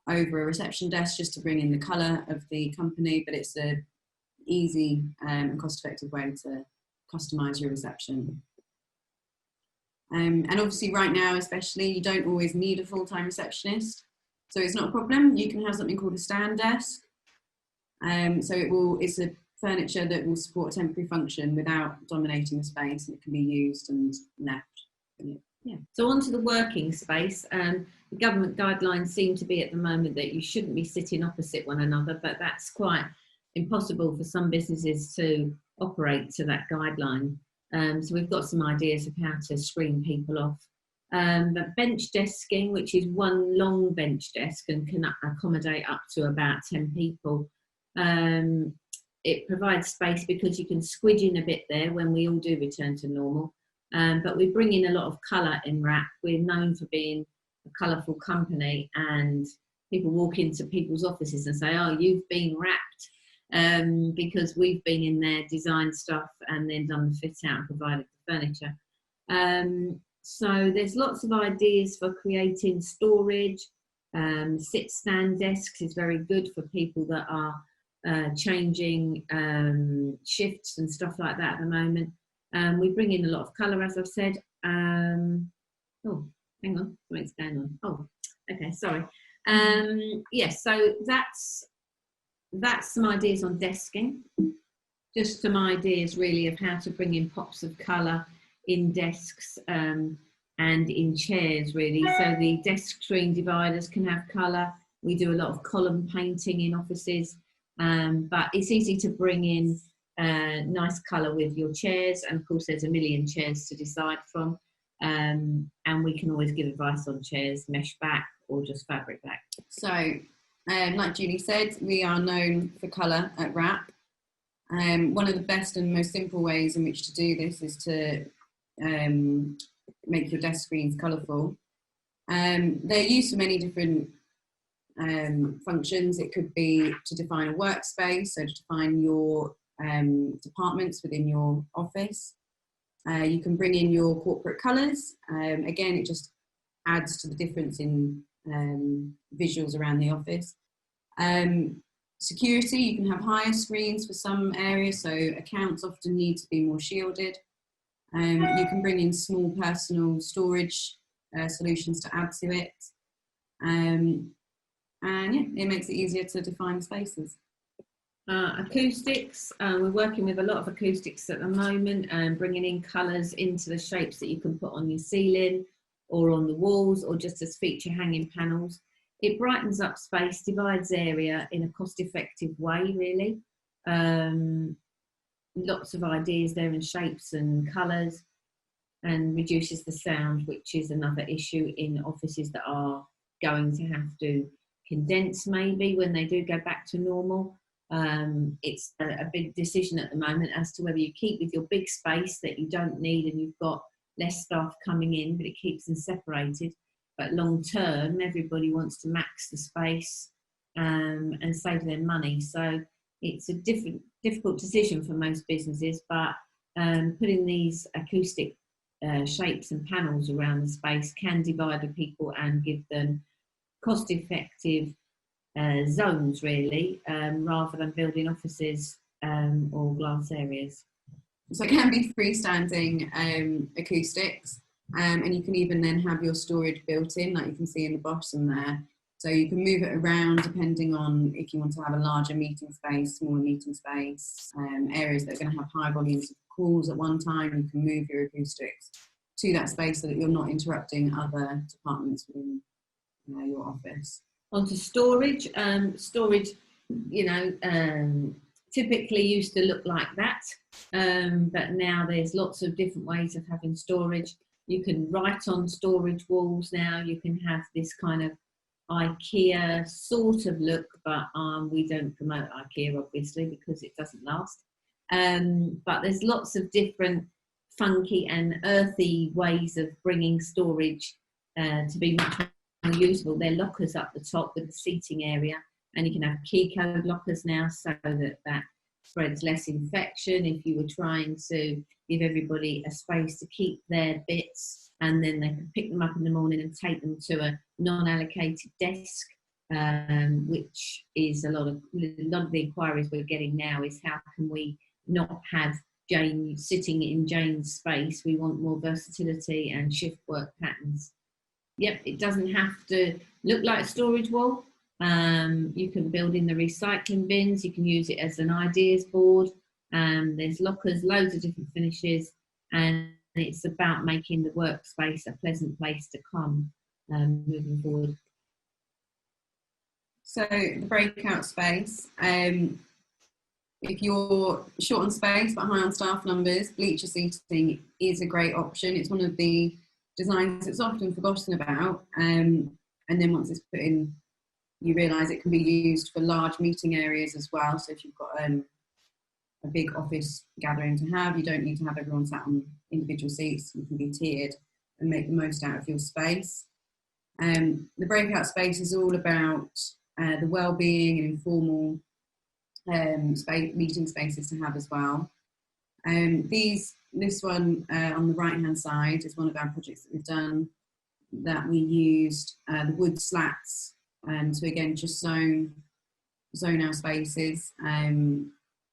over a reception desk just to bring in the colour of the company, but it's a easy and cost-effective way to customise your reception. And obviously right now especially, you don't always need a full-time receptionist, so it's not a problem. You can have something called a stand desk. So it's a furniture that will support a temporary function without dominating the space, and it can be used and left. Yeah. So on to the working space. The government guidelines seem to be at the moment that you shouldn't be sitting opposite one another, but that's quite impossible for some businesses to operate to that guideline. So we've got some ideas of how to screen people off. But bench desking, which is one long bench desk and can accommodate up to about 10 people. It provides space because you can squidge in a bit there when we all do return to normal. But we bring in a lot of colour in wrap. We're known for being a colourful company, and people walk into people's offices and say, oh, you've been wrapped, because we've been in there, designed stuff and then done the fit out and provided the furniture. So there's lots of ideas for creating storage. Sit stand desks is very good for people that are changing shifts and stuff like that at the moment. We bring in a lot of colour, as I've said. Oh, hang on, something's going on. Oh, okay, sorry. Yes, so that's some ideas on desking. Just some ideas really of how to bring in pops of colour in desks and in chairs really. So the desk screen dividers can have colour. We do a lot of column painting in offices, but it's easy to bring in nice colour with your chairs, and of course there's a million chairs to decide from, and we can always give advice on chairs, mesh back or just fabric back. So like Julie said, we are known for colour at Wrap. One of the best and most simple ways in which to do this is to make your desk screens colourful. They're used for many different functions. It could be to define a workspace, so to define your departments within your office. You can bring in your corporate colours. Again, it just adds to the difference in visuals around the office. Security, you can have higher screens for some areas, so accounts often need to be more shielded. You can bring in small personal storage solutions to add to it. And yeah, it makes it easier to define spaces. Acoustics, we're working with a lot of acoustics at the moment and bringing in colours into the shapes that you can put on your ceiling or on the walls or just as feature hanging panels. It brightens up space, divides area in a cost-effective way, really. Lots of ideas there in shapes and colours, and reduces the sound, which is another issue in offices that are going to have to condense maybe when they do go back to normal. It's a big decision at the moment as to whether you keep with your big space that you don't need and you've got less staff coming in, but it keeps them separated. But long term, everybody wants to max the space and save their money. So it's a difficult decision for most businesses, but putting these acoustic shapes and panels around the space can divide the people and give them cost-effective zones, really, rather than building offices or glass areas. So it can be freestanding acoustics, and you can even then have your storage built in, like you can see in the bottom there. So you can move it around depending on if you want to have a larger meeting space, smaller meeting space, areas that are going to have high volumes of calls at one time. You can move your acoustics to that space so that you're not interrupting other departments within your office. Onto storage. Storage, typically used to look like that, but now there's lots of different ways of having storage. You can write on storage walls now. You can have this kind of IKEA sort of look, but we don't promote IKEA obviously because it doesn't last. But there's lots of different funky and earthy ways of bringing storage to be much more usable. There are lockers up the top with the seating area, and you can have key code lockers now so that spreads less infection. If you were trying to give everybody a space to keep their bits and then they can pick them up in the morning and take them to a non-allocated desk, which is a lot of the inquiries we're getting now is how can we not have Jane sitting in Jane's space. We want more versatility and shift work patterns. Yep, it doesn't have to look like a storage wall. You can build in the recycling bins. You can use it as an ideas board. There's lockers, loads of different finishes, and it's about making the workspace a pleasant place to come moving forward. So the breakout space, if you're short on space but high on staff numbers, bleacher seating is a great option. It's one of the designs that's often forgotten about, and then once it's put in, you realise it can be used for large meeting areas as well. So if you've got a big office gathering to have, you don't need to have everyone sat on individual seats. You can be tiered and make the most out of your space. The breakout space is all about the well-being and informal meeting spaces to have as well. This one on the right-hand side is one of our projects that we've done, that we used the wood slats, so again just zone our spaces.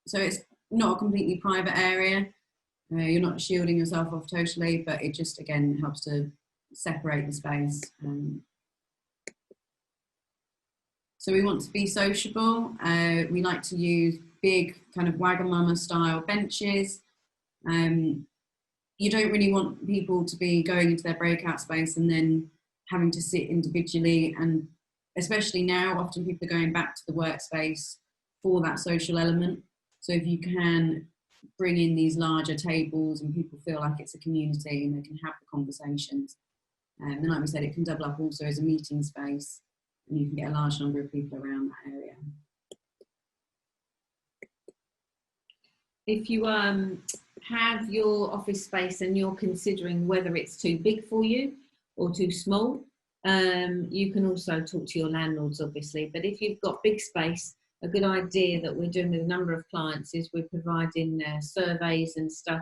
So it's not a completely private area. You're not shielding yourself off totally, but it just again helps to separate the space. So we want to be sociable. We like to use big kind of Wagamama style benches. You don't really want people to be going into their breakout space and then having to sit individually, and especially now often people are going back to the workspace for that social element. So if you can bring in these larger tables and people feel like it's a community and they can have the conversations, and like we said, it can double up also as a meeting space, and you can get a large number of people around that area. If you have your office space and you're considering whether it's too big for you or too small, you can also talk to your landlords, obviously. But if you've got big space, a good idea that we're doing with a number of clients is we're providing surveys and stuff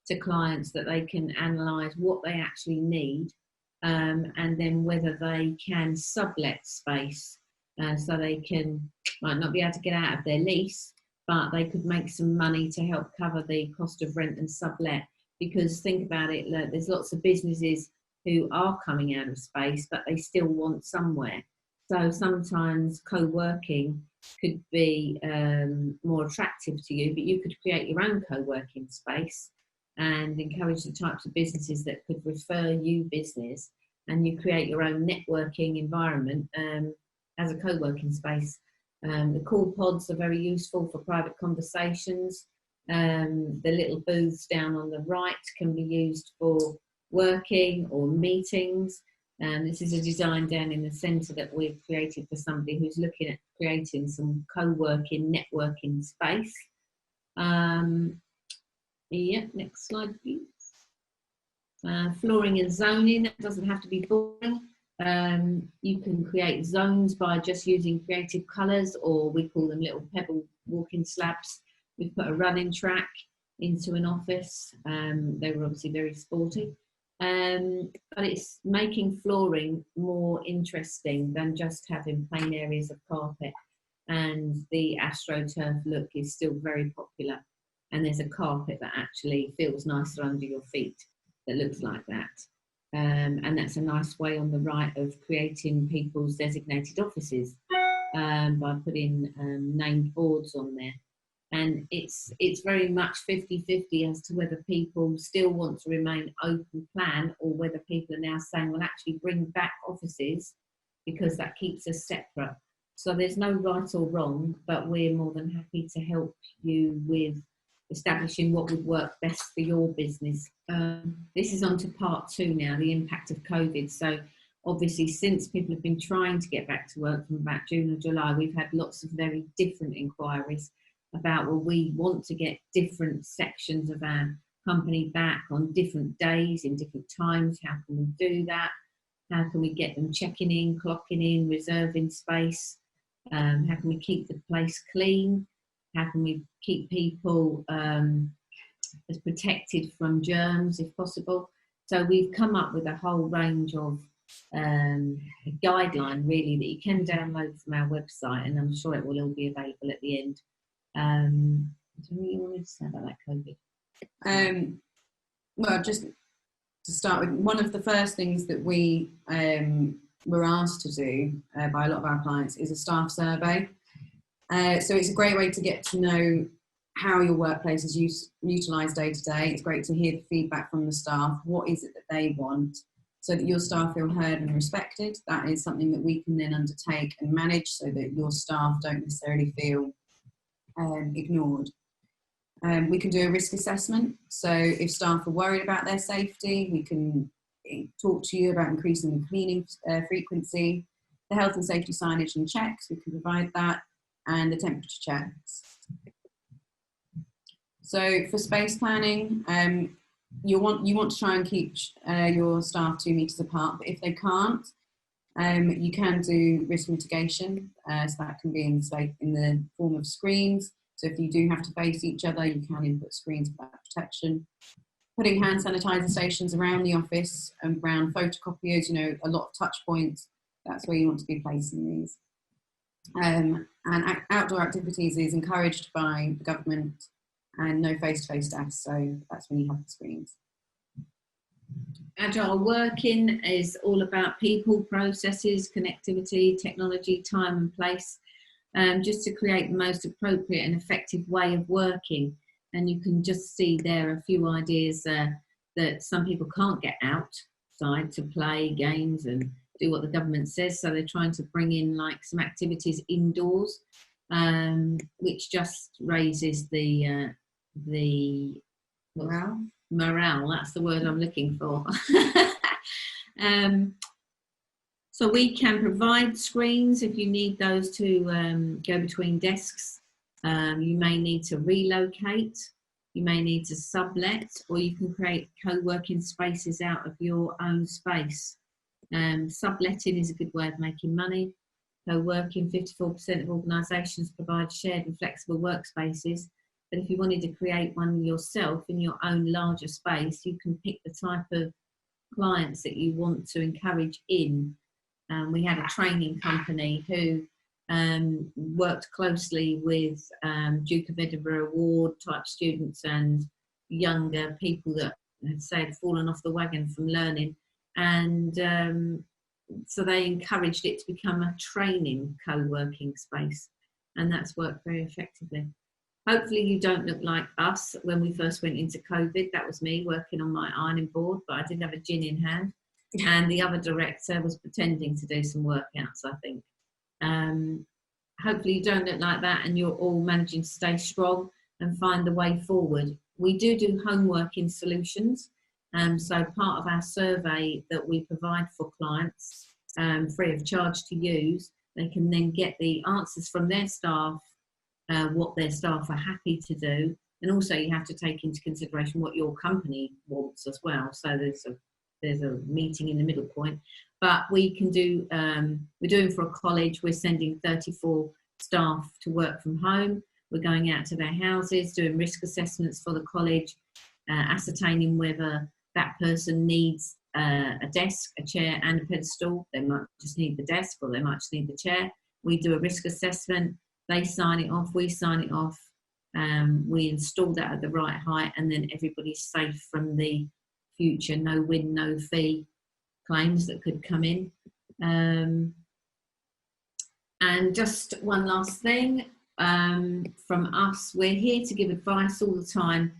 to clients that they can analyse what they actually need, and then whether they can sublet space, so they might not be able to get out of their lease, but they could make some money to help cover the cost of rent and sublet. Because think about it, there's lots of businesses who are coming out of space, but they still want somewhere. So sometimes co-working could be more attractive to you, but you could create your own co-working space and encourage the types of businesses that could refer you business, and you create your own networking environment as a co-working space. The call pods are very useful for private conversations. The little booths down on the right can be used for working or meetings. This is a design down in the centre that we've created for somebody who's looking at creating some co-working, networking space. Yeah, next slide, please. Flooring and zoning, that doesn't have to be boring. You can create zones by just using creative colours, or we call them little pebble walking slabs. We've put a running track into an office. They were obviously very sporty. But it's making flooring more interesting than just having plain areas of carpet. And the AstroTurf look is still very popular. And there's a carpet that actually feels nicer under your feet that looks like that. And that's a nice way on the right of creating people's designated offices by putting named boards on there. And it's very much 50-50 as to whether people still want to remain open plan, or whether people are now saying, well, actually bring back offices because that keeps us separate. So there's no right or wrong, but we're more than happy to help you with establishing what would work best for your business. This is on to part 2 now, the impact of COVID. So obviously, since people have been trying to get back to work from about June or July, we've had lots of very different inquiries about, well, we want to get different sections of our company back on different days, in different times. How can we do that? How can we get them checking in, clocking in, reserving space? How can we keep the place clean? How can we keep people as protected from germs if possible? So we've come up with a whole range of a guideline really that you can download from our website, and I'm sure it will all be available at the end. Do you want to say about that, COVID? Well, just to start with, one of the first things that we were asked to do by a lot of our clients is a staff survey. So it's a great way to get to know how your workplace is utilised day to day. It's great to hear the feedback from the staff. What is it that they want, so that your staff feel heard and respected? That is something that we can then undertake and manage, so that your staff don't necessarily feel ignored. We can do a risk assessment. So if staff are worried about their safety, we can talk to you about increasing the cleaning frequency, the health and safety signage and checks, we can provide that, and the temperature checks. So for space planning, you want to try and keep your staff 2 meters apart, but if they can't, you can do risk mitigation. So that can be in the form of screens. So if you do have to face each other, you can input screens for that protection. Putting hand sanitizer stations around the office and around photocopiers, a lot of touch points. That's where you want to be placing these. And outdoor activities is encouraged by the government, and no face-to-face desks, so that's when you have the screens. Agile Working is all about people, processes, connectivity, technology, time and place, just to create the most appropriate and effective way of working. And you can just see there a few ideas that some people can't get outside to play games and do what the government says, so they're trying to bring in like some activities indoors, which just raises the morale, that's the word I'm looking for. So we can provide screens if you need those to go between desks. You may need to relocate, you may need to sublet, or you can create co-working spaces out of your own space. Subletting is a good way of making money. Co-working, 54% of organisations provide shared and flexible workspaces. But if you wanted to create one yourself in your own larger space, you can pick the type of clients that you want to encourage in. We had a training company who worked closely with Duke of Edinburgh Award type students and younger people that had fallen off the wagon from learning. And so they encouraged it to become a training co-working space. and that's worked very effectively. Hopefully you don't look like us when we first went into COVID. That was me working on my ironing board, but I did have a gin in hand, and the other director was pretending to do some workouts, I think. Hopefully you don't look like that, and you're all managing to stay strong and find the way forward. We do homework in solutions. So part of our survey that we provide for clients, free of charge to use, they can then get the answers from their staff, what their staff are happy to do. And also you have to take into consideration what your company wants as well. So there's a meeting in the middle point. But we can do, we're doing for a college, we're sending 34 staff to work from home. We're going out to their houses, doing risk assessments for the college, ascertaining whether that person needs a desk, a chair and a pedestal. They might just need the desk, or they might just need the chair. We do a risk assessment, they sign it off, we sign it off, we install that at the right height, and then everybody's safe from the future no win, no fee claims that could come in. And just one last thing from us, we're here to give advice all the time.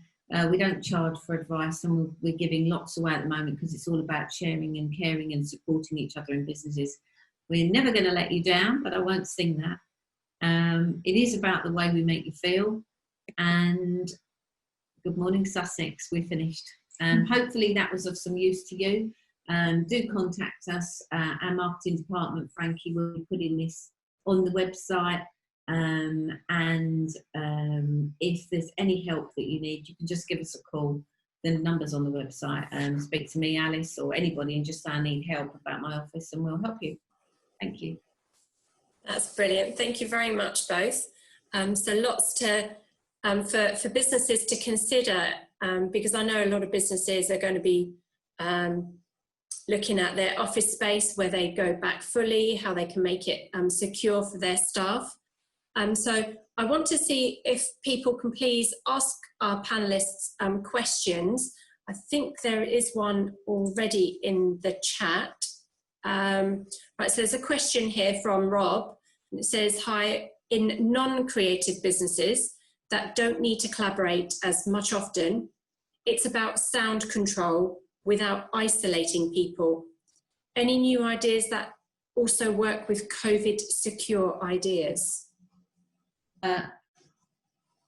We don't charge for advice, and we're giving lots away at the moment because it's all about sharing and caring and supporting each other in businesses. We're never going to let you down, but I won't sing that. It is about the way we make you feel. And good morning, Sussex, we're finished. Hopefully that was of some use to you. Do contact us. Our marketing department, Frankie, will be putting this on the website. If there's any help that you need, you can just give us a call. The number's on the website. Speak to me, Alice, or anybody, and just say I need help about my office, and we'll help you. Thank you. That's brilliant. Thank you very much, both. So lots to for businesses to consider, because I know a lot of businesses are going to be looking at their office space, where they go back fully, how they can make it secure for their staff. So I want to see if people can please ask our panelists questions. I think there is one already in the chat. Right, so there's a question here from Rob. And it says, hi, in non-creative businesses that don't need to collaborate as much often, it's about sound control without isolating people. Any new ideas that also work with COVID secure ideas?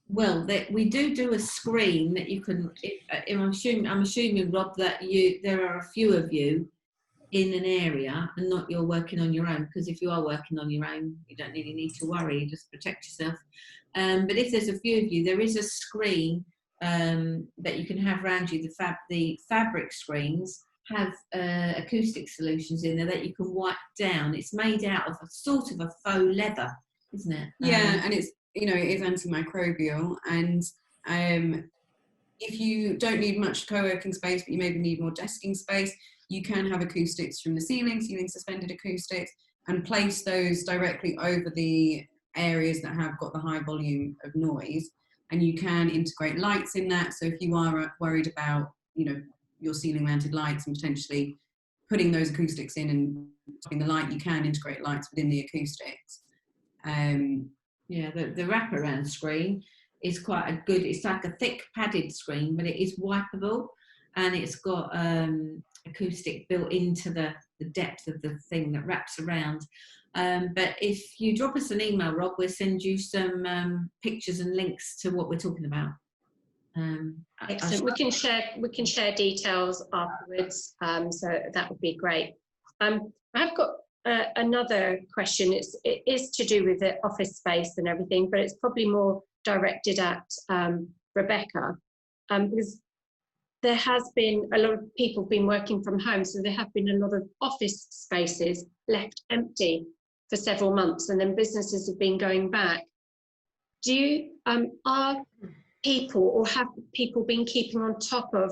Well, we do a screen that you can, I'm assuming, Rob, that there are a few of you in an area and not you're working on your own, because if you are working on your own, you don't really need to worry, just protect yourself. But if there's a few of you, there is a screen that you can have around you. The fabric screens have acoustic solutions in there that you can wipe down. It's made out of a sort of a faux leather, isn't it? Yeah, and it's, you know, it is antimicrobial, and if you don't need much co-working space, but you maybe need more desking space, you can have acoustics from the ceiling suspended acoustics, and place those directly over the areas that have got the high volume of noise. And you can integrate lights in that. So if you are worried about, you know, your ceiling mounted lights and potentially putting those acoustics in and stopping the light, you can integrate lights within the acoustics. Yeah, the wraparound screen is quite a good, it's like a thick padded screen, but it is wipeable, and it's got acoustic built into the depth of the thing that wraps around. But if you drop us an email, Rob, we'll send you some pictures and links to what we're talking about. Excellent. We can share details afterwards, so that would be great. I've got another question. It is to do with the office space and everything, but it's probably more directed at Rebecca, because there has been a lot of people been working from home, so there have been a lot of office spaces left empty for several months, and then businesses have been going back. Do you, are people, or have people been keeping on top of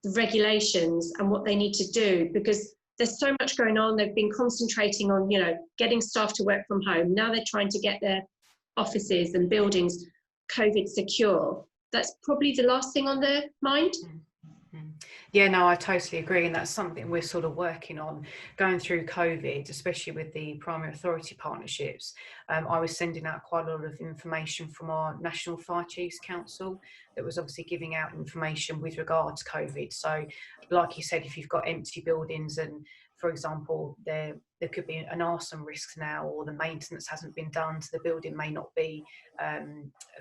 the regulations and what they need to do? Because there's so much going on. They've been concentrating on, you know, getting staff to work from home. Now they're trying to get their offices and buildings COVID secure. That's probably the last thing on their mind. Yeah, no, I totally agree. And that's something we're sort of working on going through COVID, especially with the primary authority partnerships. I was sending out quite a lot of information from our National Fire Chiefs Council that was obviously giving out information with regard to COVID. So like you said, if you've got empty buildings and, for example, there could be an arson risk now, or the maintenance hasn't been done, so the building may not be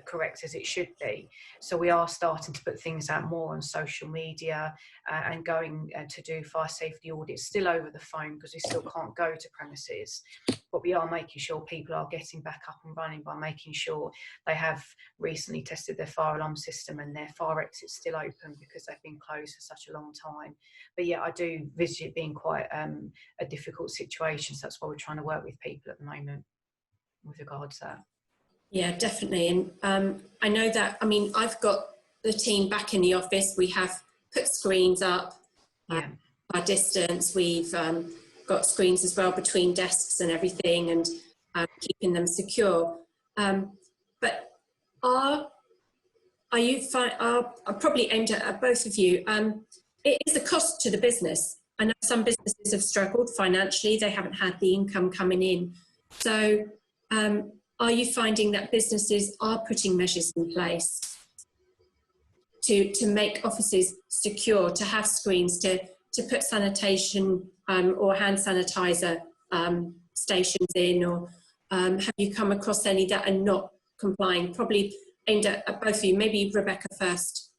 correct as it should be. So we are starting to put things out more on social media and going to do fire safety audits still over the phone, because we still can't go to premises. But we are making sure people are getting back up and running by making sure they have recently tested their fire alarm system and their fire exit's still open, because they've been closed for such a long time. But yeah, I do visit it being quite a difficult situation. So that's why we're trying to work with people at the moment with regards to that. Yeah, definitely. And I know that, I mean, I've got the team back in the office. We have put screens up our distance. We've got screens as well between desks and everything, and keeping them secure. But are you probably aimed at both of you. It is a cost to the business. I know some businesses have struggled financially. They haven't had the income coming in. So are you finding that businesses are putting measures in place to make offices secure, to have screens, to put sanitation or hand sanitizer stations in, or have you come across any that are not complying? Probably aimed at both of you. Maybe Rebecca first.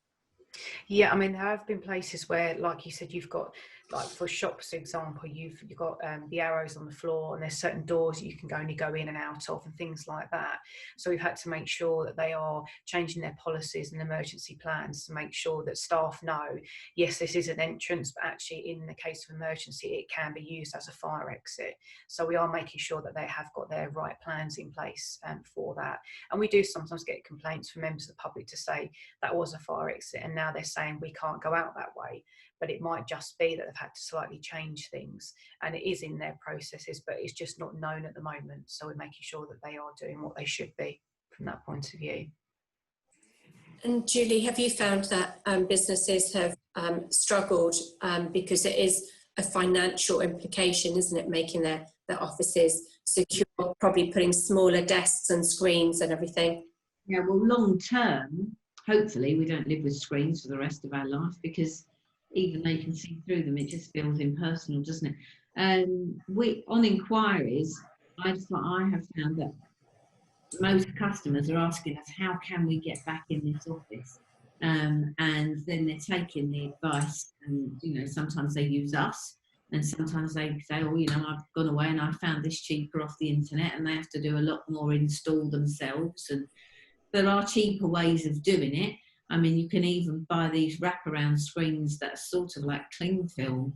Yeah, I mean, there have been places where, like you said, you've got, like for shops, for example, you've got the arrows on the floor, and there's certain doors you can only go in and out of and things like that. So we've had to make sure that they are changing their policies and emergency plans to make sure that staff know, yes, this is an entrance, but actually in the case of emergency, it can be used as a fire exit. So we are making sure that they have got their right plans in place for that. And we do sometimes get complaints from members of the public to say that was a fire exit, and now they're saying we can't go out that way. But it might just be that they've had to slightly change things, and it is in their processes, but it's just not known at the moment. So we're making sure that they are doing what they should be from that point of view. And Julie, have you found that businesses have struggled because it is a financial implication, isn't it, making their offices secure, probably putting smaller desks and screens and everything? Yeah, well, long term, hopefully we don't live with screens for the rest of our life, because even though you can see through them, it just feels impersonal, doesn't it? On inquiries, I have found that most customers are asking us, how can we get back in this office? And then they're taking the advice, and sometimes they use us, and sometimes they say, oh, I've gone away and I found this cheaper off the internet, and they have to do a lot more install themselves. And there are cheaper ways of doing it. I mean, you can even buy these wraparound screens that are sort of like cling film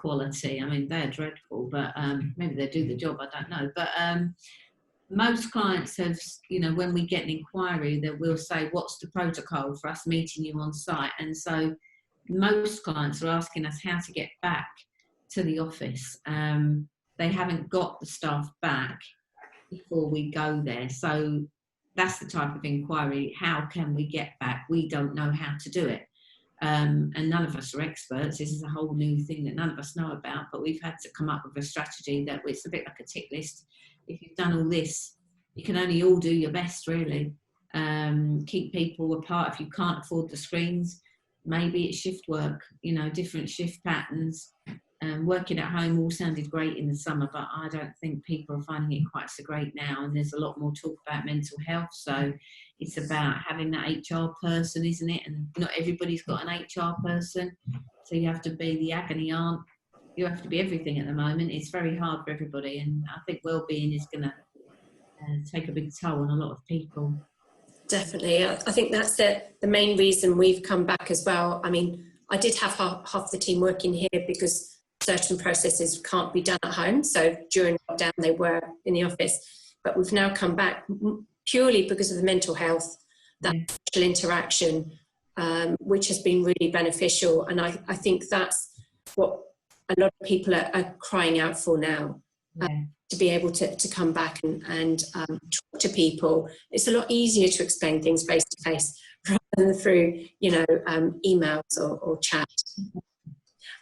quality. I mean, they're dreadful, but maybe they do the job, I don't know. But most clients have, when we get an inquiry, they will say, what's the protocol for us meeting you on site? And so most clients are asking us how to get back to the office. They haven't got the staff back before we go there. So that's the type of inquiry. How can we get back? We don't know how to do it. And none of us are experts. This is a whole new thing that none of us know about, but we've had to come up with a strategy that it's a bit like a tick list. If you've done all this, you can only all do your best, really. Keep people apart. If you can't afford the screens, maybe it's shift work, different shift patterns. Working at home all sounded great in the summer, but I don't think people are finding it quite so great now. And there's a lot more talk about mental health. So it's about having that HR person, isn't it? And not everybody's got an HR person. So you have to be the agony aunt. You have to be everything at the moment. It's very hard for everybody. And I think well-being is going to take a big toll on a lot of people. Definitely. I think that's the main reason we've come back as well. I mean, I did have half the team working here because certain processes can't be done at home. So during lockdown, they were in the office. But we've now come back purely because of the mental health, that social interaction, which has been really beneficial. And I think that's what a lot of people are crying out for now, to be able to come back and talk to people. It's a lot easier to explain things face to face rather than through, you know, emails or chat.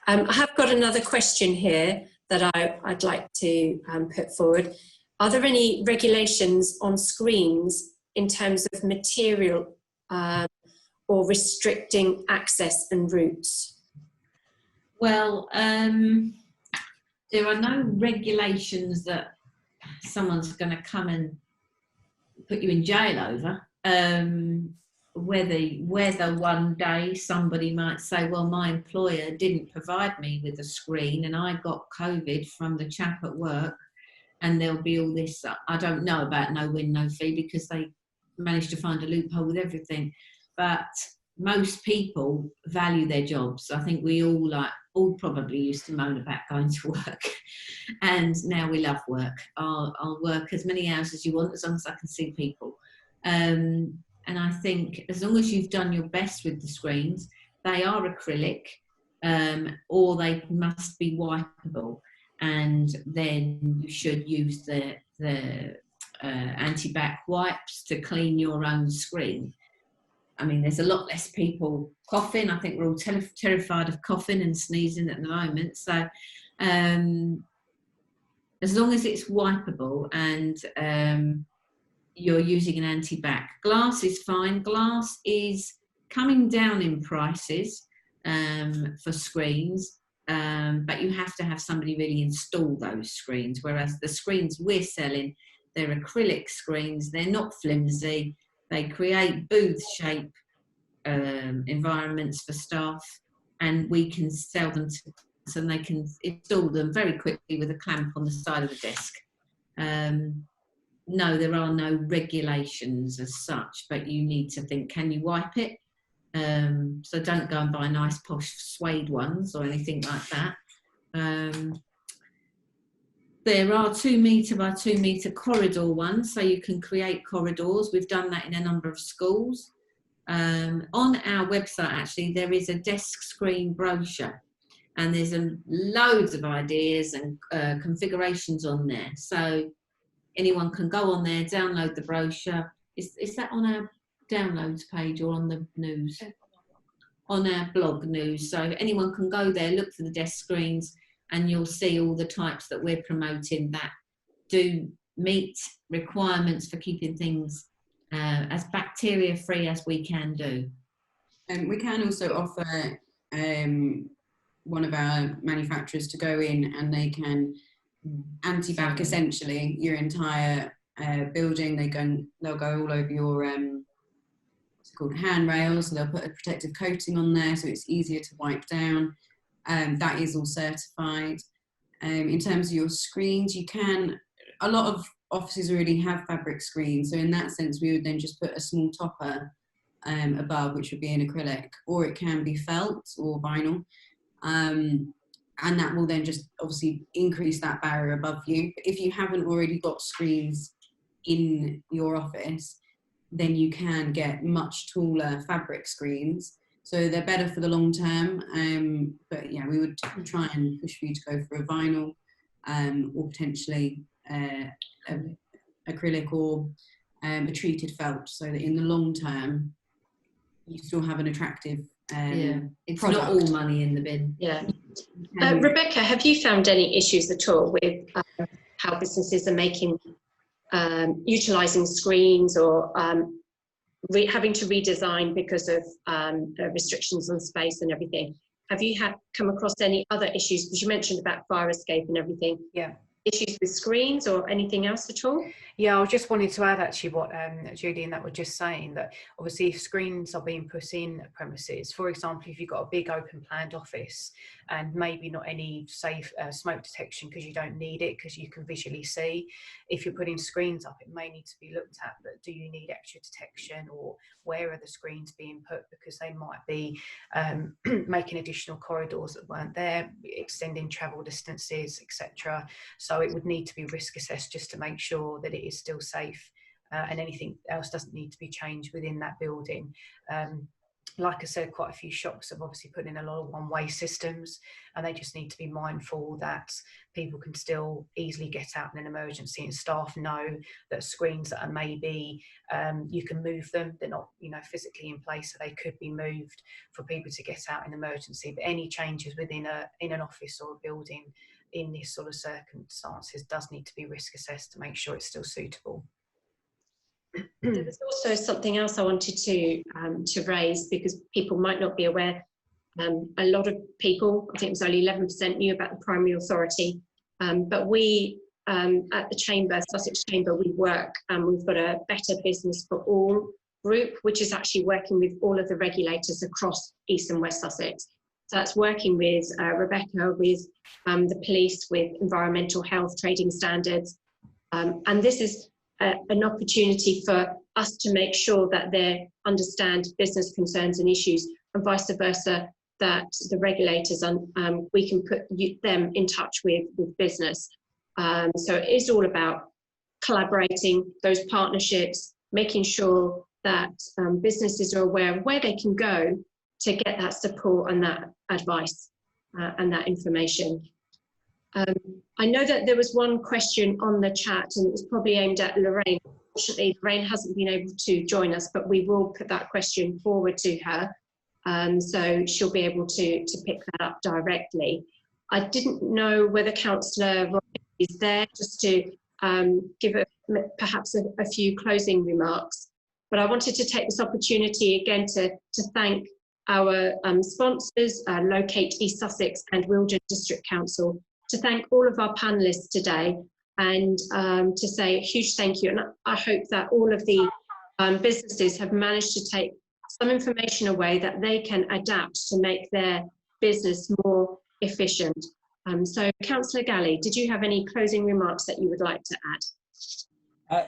I have got another question here that I'd like to put forward. Are there any regulations on screens in terms of material or restricting access and routes? Well, there are no regulations that someone's going to come and put you in jail over. Whether one day somebody might say, well, my employer didn't provide me with a screen and I got COVID from the chap at work, and there'll be all this, I don't know about no win, no fee, because they managed to find a loophole with everything. But most people value their jobs. I think we all probably used to moan about going to work, and now we love work. I'll work as many hours as you want, as long as I can see people. And I think as long as you've done your best with the screens, they are acrylic, or they must be wipeable, and then you should use the anti-bac wipes to clean your own screen. I mean, there's a lot less people coughing. I think we're all terrified of coughing and sneezing at the moment. So as long as it's wipeable and you're using an anti-bac. Glass is fine. Glass is coming down in prices for screens, but you have to have somebody really install those screens, whereas the screens we're selling, they're acrylic screens. They're not flimsy. They create booth shape environments for staff, and we can sell them to us, and they can install them very quickly with a clamp on the side of the desk. No, there are no regulations as such, but you need to think, can you wipe it? So don't go and buy nice posh suede ones or anything like that. There are 2 metre by 2 metre corridor ones, so you can create corridors. We've done that in a number of schools. On our website, actually, there is a desk screen brochure, and there's loads of ideas and configurations on there. So anyone can go on there, download the brochure. Is that on our downloads page or on the news? On our blog news. So anyone can go there, look for the desk screens, and you'll see all the types that we're promoting that do meet requirements for keeping things as bacteria free as we can do. And we can also offer one of our manufacturers to go in, and they can anti-bac essentially your entire building. They'll go all over your what's it called, handrails. So they'll put a protective coating on there so it's easier to wipe down. That is all certified. In terms of your screens, you can, a lot of offices already have fabric screens, so in that sense we would then just put a small topper above, which would be an acrylic, or it can be felt or vinyl, and that will then just obviously increase that barrier above you. But if you haven't already got screens in your office, then you can get much taller fabric screens. So they're better for the long term, but yeah, we would try and push for you to go for a vinyl or potentially acrylic or a treated felt, so that in the long term you still have an attractive it's product. Not all money in the bin. Yeah. Rebecca, have you found any issues at all with how businesses are making, utilising screens or having to redesign because of restrictions on space and everything? Have you come across any other issues? Because you mentioned about fire escape and everything. Yeah. Issues with screens or anything else at all? Yeah, I just wanted to add actually what Julie and that were just saying, that obviously if screens are being put in premises, for example, if you've got a big open planned office and maybe not any safe smoke detection because you don't need it because you can visually see, if you're putting screens up, it may need to be looked at, but do you need extra detection, or where are the screens being put, because they might be making additional corridors that weren't there, extending travel distances, etc. So it would need to be risk assessed just to make sure that it is still safe, and anything else doesn't need to be changed within that building. like I said, quite a few shops have obviously put in a lot of one-way systems, and they just need to be mindful that people can still easily get out in an emergency, and staff know that screens that are maybe you can move them, they're not, you know, physically in place, so they could be moved for people to get out in emergency. But any changes within an office or a building in this sort of circumstances does need to be risk assessed to make sure it's still suitable. There was also something else I wanted to raise, because people might not be aware. A lot of people, I think it was only 11%, knew about the primary authority, but we at the Chamber, Sussex Chamber, we work, we've got a Better Business for All group, which is actually working with all of the regulators across East and West Sussex. So that's working with Rebecca, with the police, with environmental health trading standards, and this is an opportunity for us to make sure that they understand business concerns and issues, and vice versa, that the regulators, we can put them in touch with business. So it is all about collaborating, those partnerships, making sure that businesses are aware of where they can go to get that support and that advice and that information. I know that there was one question on the chat, and it was probably aimed at Lorraine. Unfortunately, Lorraine hasn't been able to join us, but we will put that question forward to her, so she'll be able to pick that up directly. I didn't know whether Councillor is there just to give perhaps a few closing remarks, but I wanted to take this opportunity again to thank our sponsors, Locate East Sussex and Wilton District Council, to thank all of our panellists today, and to say a huge thank you. And I hope that all of the businesses have managed to take some information away that they can adapt to make their business more efficient. So Councillor Galley, did you have any closing remarks that you would like to add?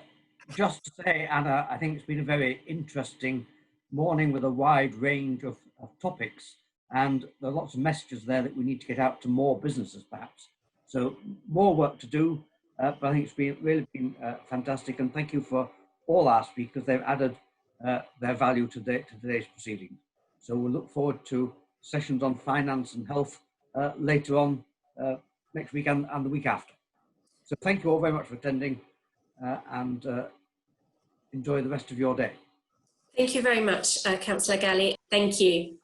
Just to say, Anna, I think it's been a very interesting morning with a wide range of topics, and there are lots of messages there that we need to get out to more businesses perhaps. So more work to do, but I think it's really been fantastic, and thank you for all our speakers. They've added their value to today's proceedings. So we'll look forward to sessions on finance and health later on next week and the week after. So thank you all very much for attending, and enjoy the rest of your day. Thank you very much, Councillor Galley. Thank you.